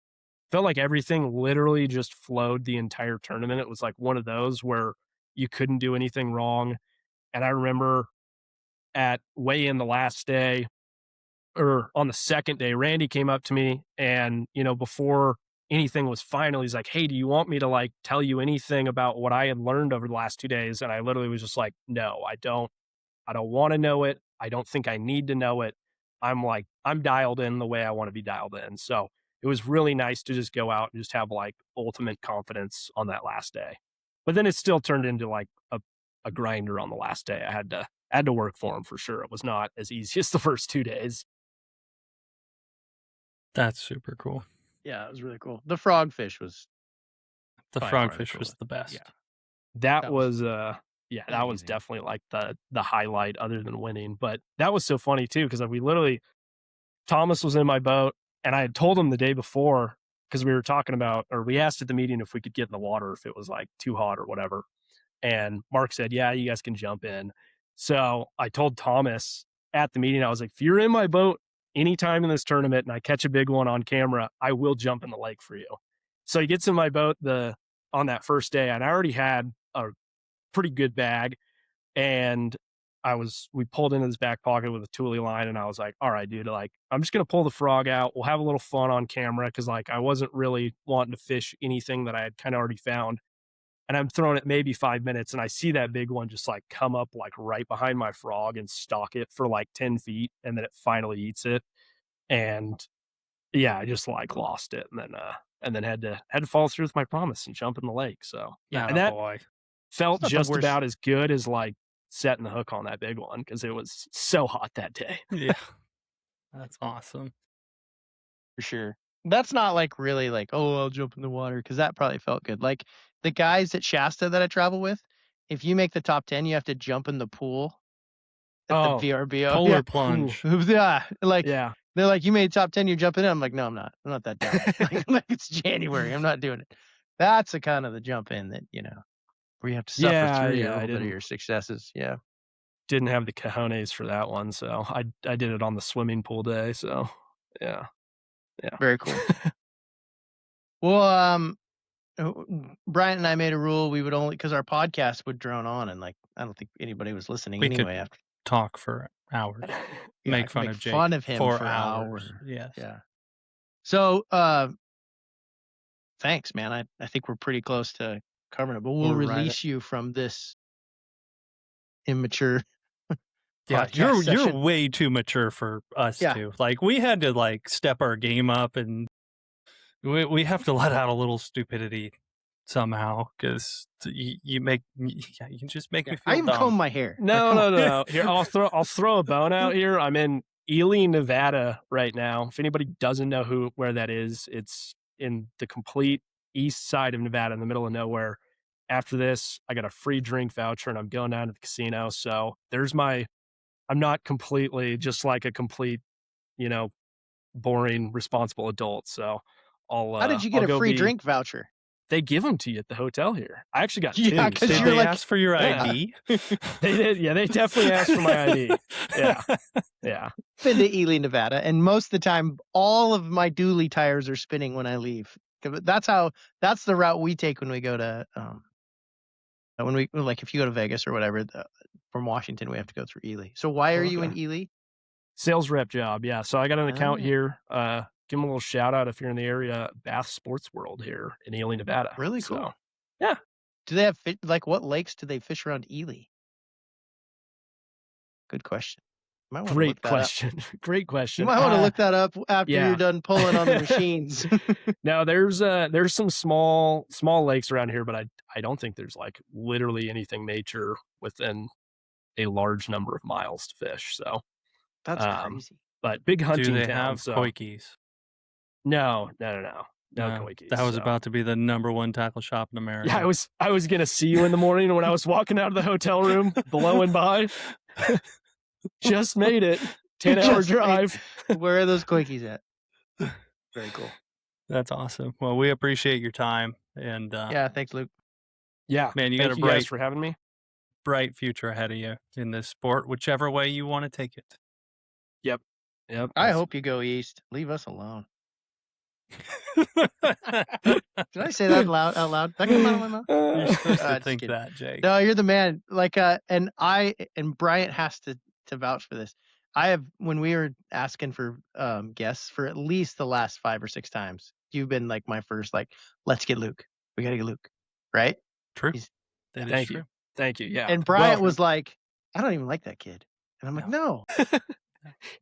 everything literally just flowed the entire tournament. It was like one of those where you couldn't do anything wrong. And I remember at weigh-in the last day, or on the second day, Randy came up to me and, before anything was final, he's like, "Hey, do you want me to like tell you anything about what I had learned over the last 2 days?" And I literally was just like, "No, I don't want to know it. I don't think I need to know it. I'm dialed in the way I want to be dialed in." So it was really nice to just go out and just have like ultimate confidence on that last day. But then it still turned into like a grinder on the last day. I had to work for him for sure. It was not as easy as the first 2 days. That's super cool. Yeah, it was really cool. The frogfish was the best. Yeah. That was that was definitely like the highlight other than winning. But that was so funny too, because Thomas was in my boat, and I had told him the day before, because we were talking about, or we asked at the meeting if we could get in the water if it was like too hot or whatever. And Mark said, "Yeah, you guys can jump in." So I told Thomas at the meeting, I was like, "If you're in my boat anytime in this tournament and I catch a big one on camera, I will jump in the lake for you." So he gets in my boat on that first day, and I already had a pretty good bag, and we pulled into this back pocket with a Thule line, and I was like, "All right, dude, like I'm just gonna pull the frog out. We'll have a little fun on camera," because like I wasn't really wanting to fish anything that I had kind of already found. And I'm throwing it maybe 5 minutes, and I see that big one just like come up like right behind my frog and stalk it for like 10 feet, and then it finally eats it. And yeah, I just like lost it, and then had to follow through with my promise and jump in the lake. So yeah, and that boy. felt just about as good as like setting the hook on that big one, because it was so hot that day. Yeah, that's awesome for sure. That's not like really like, oh, I'll jump in the water, because that probably felt good. Like the guys at Shasta that I travel with, if you make the top 10, you have to jump in the pool at the VRBO. Polar plunge. Yeah. Like, Yeah. they're like, "You made top 10, you're jumping in." I'm like, "No, I'm not. I'm not that dumb." like it's January. I'm not doing it. That's the kind of the jump in that, where you have to suffer through a little bit of your successes. Yeah. Didn't have the cojones for that one. So I did it on the swimming pool day. So yeah. Yeah. Very cool. Well, Bryant and I made a rule. We would only, because our podcast would drone on, and like I don't think anybody was listening anyway. After talk for hours, make fun of Jake him for hours. Yes. Yeah. So, thanks, man. I think we're pretty close to covering it, but we'll release you from this immature. Yeah, you're way too mature for us too. Like we had to like step our game up, and we have to let out a little stupidity somehow, because you just make me feel I even dumb. comb my hair. No. Here, I'll throw a bone out here. I'm in Ely, Nevada right now. If anybody doesn't know where that is, it's in the complete east side of Nevada, in the middle of nowhere. After this, I got a free drink voucher, and I'm going down to the casino. So I'm not completely just like a complete, boring, responsible adult. So how did you get a free drink voucher? They give them to you at the hotel here. I actually got two. Because did they ask for your ID? They did. Yeah, they definitely asked for my ID. Yeah. Been to Ely, Nevada, and most of the time, all of my dually tires are spinning when I leave. That's the route we take when we go to if you go to Vegas or whatever, from Washington, we have to go through Ely. So why are you in Ely? Sales rep job. Yeah. So I got an account here. Give them a little shout out if you're in the area. Bass Sports World here in Ely, Nevada. Really cool. So, yeah. Do they have what lakes do they fish around Ely? Good question. Great question. Great question. You might want to look that up after you're done pulling on the machines. No, there's some small lakes around here, but I don't think there's like literally anything major within a large number of miles to fish. So that's crazy. But big hunting. Do they town, have so. koikis? No. No koikis. That was about to be the #1 tackle shop in America. Yeah, I was gonna see you in the morning when I was walking out of the hotel room, blowing by. Just made it. 10-hour drive. Where are those koikis at? Very cool. That's awesome. Well, we appreciate your time, and yeah, thanks, Luke. Yeah, man, you got a bright guys for having me. Bright future ahead of you in this sport, whichever way you want to take it. Yep. I hope you go east. Leave us alone. Did I say that out loud? Did that come out of my mouth? You're supposed to think that, Jake. No, you're the man. Like, and Bryant has to vouch for this. When we were asking for guests for at least the last 5 or 6 times, you've been like my first, like, let's get Luke. We got to get Luke. Right? True. That is true. Thank you. Yeah. And Bryant was like, I don't even like that kid. And I'm like, no.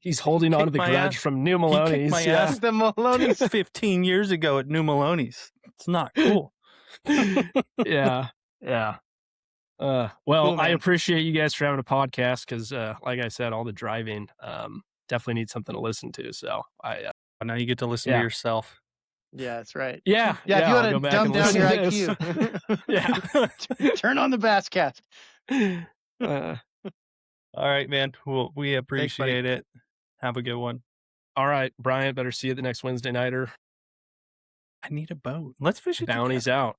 He's holding on to the grudge from New Maloney's. He kicked my ass the Maloney's 15 years ago at New Maloney's. It's not cool. Yeah. Well, cool, I appreciate you guys for having a podcast because, like I said, all the driving definitely need something to listen to. So now you get to listen to yourself. Yeah, that's right. Yeah. If you want to dumb down your IQ, turn on the Basscast. All right, man. Well, we appreciate it. Have a good one. All right, Brian, better see you the next Wednesday nighter. I need a boat. Let's fish it. Bounty's out.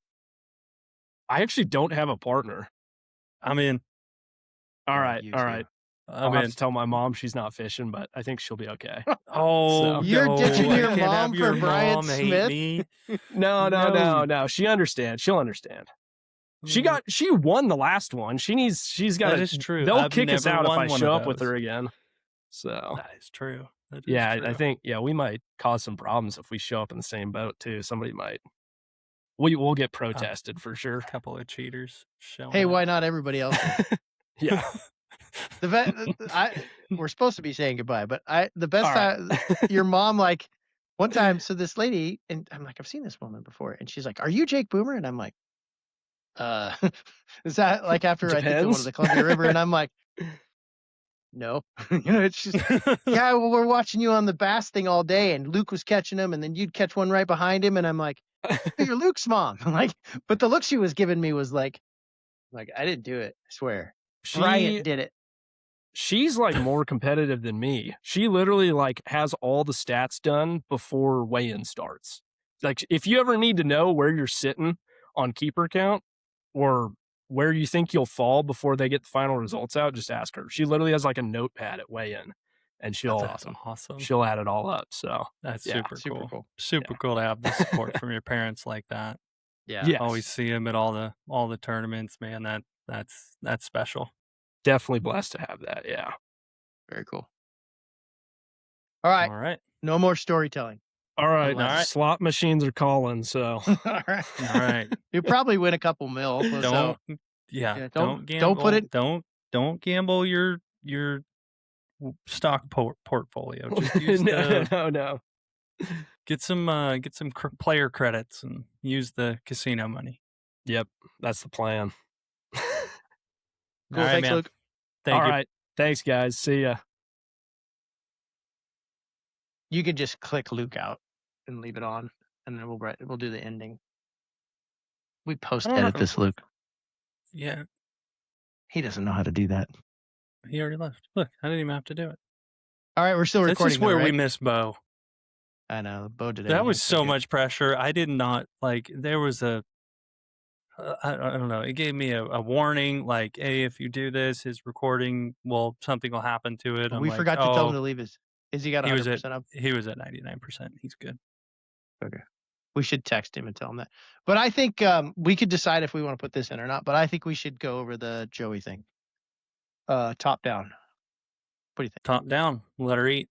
I actually don't have a partner. I'm in. All right. I'll have to tell my mom she's not fishing, but I think she'll be okay. You're ditching your mom for Brian Smith? No. She understands. She'll understand. She won the last one. She's got. That is true. They'll kick us out if I show up with her again. So that is true. True. I think we might cause some problems if we show up in the same boat too. Somebody might. We'll get protested for sure. A couple of cheaters. Hey, why not everybody else? Yeah. We're supposed to be saying goodbye, but the best time, your mom, like, one time, so this lady, and I'm like, I've seen this woman before, and she's like, "Are you Jake Boomer?" And I'm like, is that like after Depends. I think one of the Columbia River? And I'm like, no, it's just, yeah, well, we're watching you on the bass thing all day, and Luke was catching them, and then you'd catch one right behind him, and I'm like, you're Luke's mom. I'm like, but the look she was giving me was like I didn't do it. I swear. Bryant did it. She's like more competitive than me. She literally like has all the stats done before weigh-in starts. Like if you ever need to know where you're sitting on keeper count or where you think you'll fall before they get the final results out, just ask her. She literally has like a notepad at weigh-in, and she'll add it all up. So that's super cool. Super cool to have the support from your parents like that. Yeah, yes. Always see them at all the tournaments, man. That's special. Definitely blessed to have that. Yeah, very cool. All right. No more storytelling. All right. Slot machines are calling. So all right. You probably win a couple mil. Don't gamble. Don't put it. Don't gamble your stock portfolio. Just use no. Get some player credits and use the casino money. Yep, that's the plan. Cool. Thanks, Luke. Thank you. All right. Thanks, guys. See ya. You could just click Luke out and leave it on, and then we'll do the ending. We post-edit this, Luke. Yeah. He doesn't know how to do that. He already left. Look, I didn't even have to do it. All right, we're still recording. That's just where we miss Bo. I know. Bo did it. That was so much pressure. I did not, like, there was I don't know. It gave me a warning, like, hey, if you do this, his recording, something will happen to it. We forgot to tell him to leave his. Is he got 100% up? He was at 99%. He's good. Okay. We should text him and tell him that. But I think we could decide if we want to put this in or not. But I think we should go over the Joey thing. Top down. What do you think? Top down. Let her eat.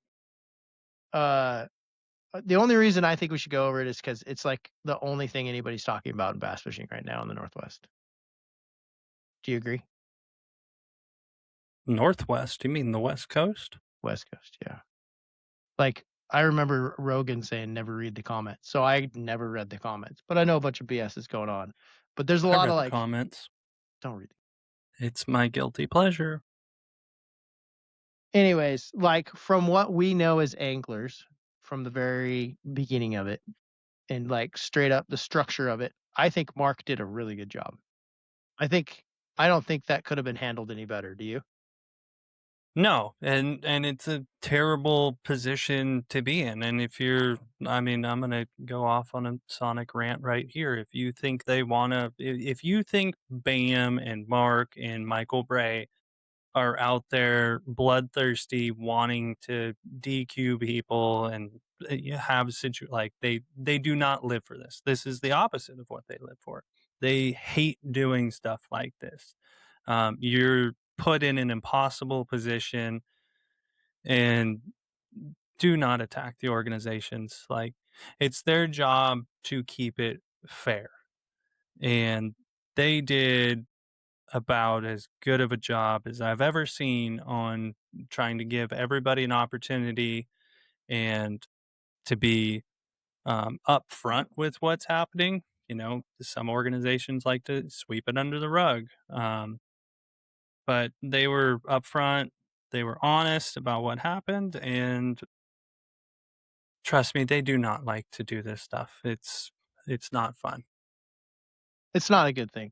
The only reason I think we should go over it is because it's like the only thing anybody's talking about in bass fishing right now in the Northwest. Do you agree? Northwest? You mean the West Coast? West Coast, yeah. Like, I remember Rogan saying never read the comments. So I never read the comments. But I know a bunch of BS is going on. But there's a lot of comments. Don't read it. It's my guilty pleasure. Anyways, like from what we know as anglers, from the very beginning of it, and like straight up the structure of it, I think Mark did a really good job. I don't think that could have been handled any better. Do you? No, and it's a terrible position to be in. And if you're, I mean, I'm gonna go off on a Sonic rant right here. If you think they wanna, if you think Bam and Mark and Michael Bray are out there bloodthirsty, wanting to DQ people and have like they do not live for this. This is the opposite of what they live for. They hate doing stuff like this. You're put in an impossible position, and do not attack the organizations. Like, it's their job to keep it fair, and they did about as good of a job as I've ever seen on trying to give everybody an opportunity and to be upfront with what's happening. You know, some organizations like to sweep it under the rug, but they were upfront. They were honest about what happened, and trust me, they do not like to do this stuff. It's not fun. It's not a good thing.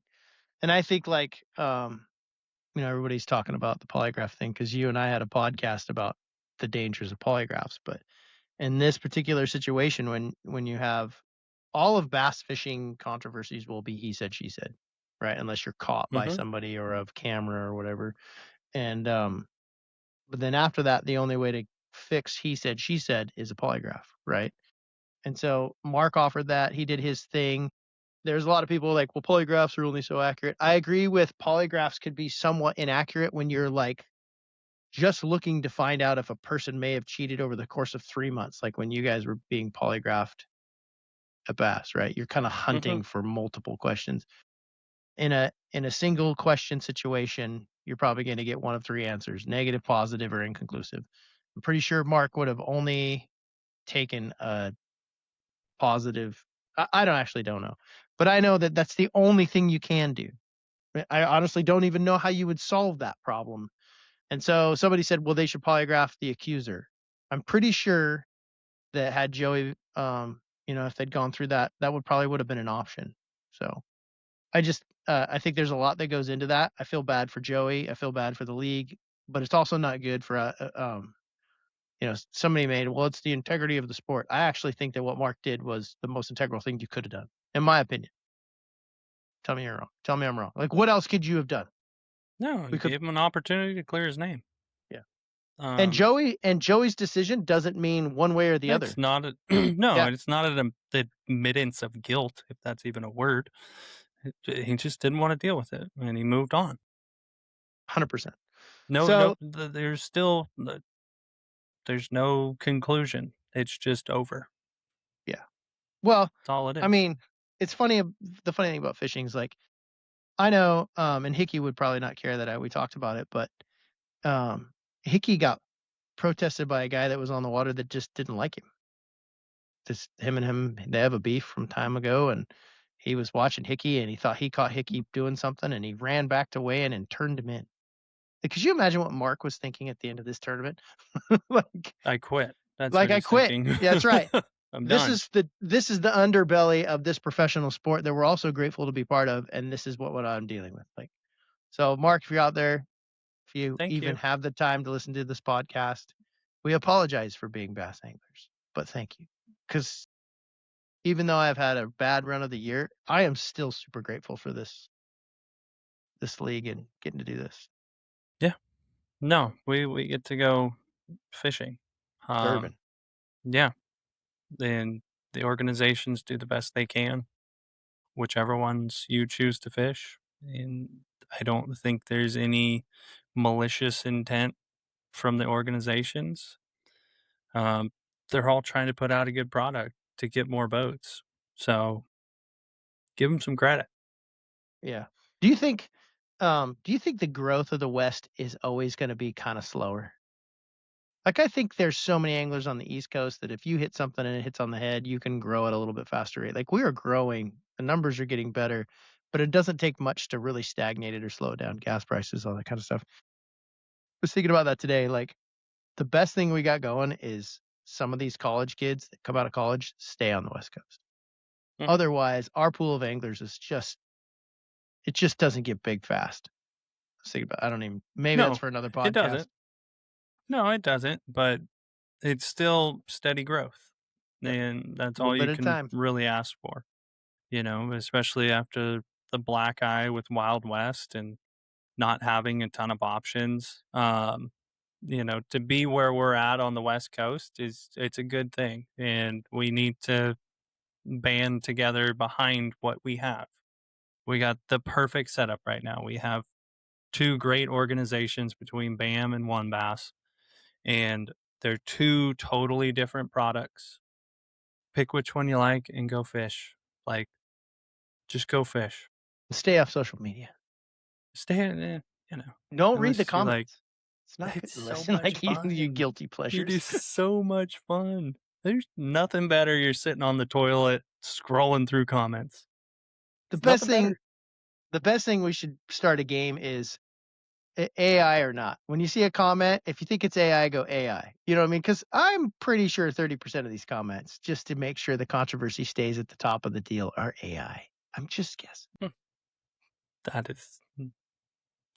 And I think like everybody's talking about the polygraph thing because you and I had a podcast about the dangers of polygraphs. But in this particular situation, when you have all of bass fishing controversies will be he said, she said, right? Unless you're caught by somebody or of camera or whatever. And but then after that, the only way to fix he said, she said is a polygraph, right? And so Mark offered that. He did his thing. There's a lot of people like, well, polygraphs are only so accurate. I agree with polygraphs could be somewhat inaccurate when you're like just looking to find out if a person may have cheated over the course of 3 months, like when you guys were being polygraphed at Bass, right? You're kind of hunting for multiple questions. In a single question situation, you're probably going to get one of 3 answers: negative, positive, or inconclusive. I'm pretty sure Mark would have only taken a positive. I don't know, but I know that that's the only thing you can do. I honestly don't even know how you would solve that problem. And so somebody said, well, they should polygraph the accuser. I'm pretty sure that had Joey, if they'd gone through that, that would have been an option. So I think there's a lot that goes into that. I feel bad for Joey. I feel bad for the league, but it's also not good for, somebody made, well, it's the integrity of the sport. I actually think that what Mark did was the most integral thing you could have done, in my opinion. Tell me you're wrong. Tell me I'm wrong. Like, what else could you have done? No, we gave him an opportunity to clear his name. Yeah. And Joey's decision doesn't mean one way or the other. It's not it's not an admittance of guilt, if that's even a word. He just didn't want to deal with it, and he moved on. 100%. No, there's no conclusion. It's just over. Yeah. Well, that's all it is. I mean, it's funny. The funny thing about fishing is like, I know, and Hickey would probably not care that we talked about it, but Hickey got protested by a guy that was on the water that just didn't like him. Just him and him, they have a beef from time ago, and he was watching Hickey, and he thought he caught Hickey doing something, and he ran back to weigh in and turned him in. Like, could you imagine what Mark was thinking at the end of this tournament? Like, I quit. That's like, I quit. Thinking. Yeah, that's right. I'm this done. This is the underbelly of this professional sport that we're also grateful to be part of, and this is what I'm dealing with. Like, so Mark, if you're out there, if you have the time to listen to this podcast, we apologize for being bass anglers, but thank you. Because even though I've had a bad run of the year, I am still super grateful for this league and getting to do this. Yeah. No, we get to go fishing. Bourbon. Yeah. And the organizations do the best they can, whichever ones you choose to fish. And I don't think there's any malicious intent from the organizations. They're all trying to put out a good product to get more boats. So give them some credit. Yeah. Do you think the growth of the West is always going to be kind of slower? Like, I think there's so many anglers on the East Coast that if you hit something and it hits on the head, you can grow at a little bit faster rate. Like, we are growing, the numbers are getting better, but it doesn't take much to really stagnate it or slow it down. Gas prices, all that kind of stuff. I was thinking about that today. Like, the best thing we got going is some of these college kids that come out of college stay on the West Coast. Otherwise, our pool of anglers is just doesn't get big fast. Let's think about. I don't even. Maybe that's for another podcast. It doesn't. No, it doesn't. But it's still steady growth, and that's all you can really ask for. Especially after the black eye with Wild West and not having a ton of options. To be where we're at on the West Coast it's a good thing, and we need to band together behind what we have. We got the perfect setup right now. We have 2 great organizations between BAM and One Bass, and they're 2 totally different products. Pick which one you like and go fish. Just go fish. Stay off social media. Don't read the comments. It's not good to listen like you guilty pleasures. It is so much fun. There's nothing better. You're sitting on the toilet scrolling through comments. The best thing we should start a game is AI or not. When you see a comment, if you think it's AI, go AI. You know what I mean? Because I'm pretty sure 30% of these comments, just to make sure the controversy stays at the top of the deal, are AI. I'm just guessing. That is,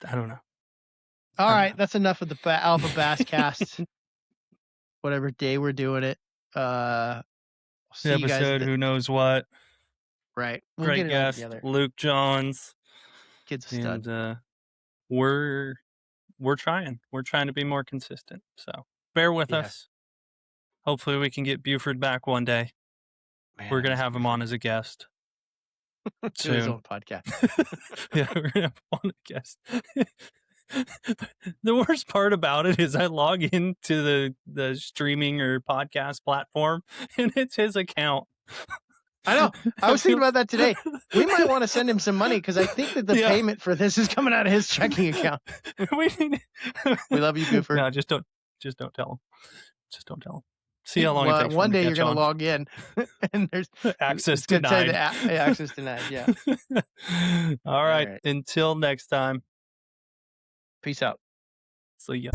I don't know. All right, that's enough of the AlphaBassCast. Whatever day we're doing it. See episode, you guys who knows what. Right. We'll Great guest, Luke Johns. Kid's a stud. And we're trying. We're trying to be more consistent. So bear with us. Hopefully we can get Buford back one day. Man, we're gonna have him on as a guest. To his own podcast. Yeah, we're gonna have him on a guest. The worst part about it is I log into the streaming or podcast platform and it's his account. I know. I was thinking about that today. We might want to send him some money because I think that the payment for this is coming out of his checking account. We love you, Buford. No, just don't tell him. Just don't tell him. See how long it takes. One day you're going to log in and there's access denied. Access denied. Yeah. All right. Until next time. Peace out. See ya.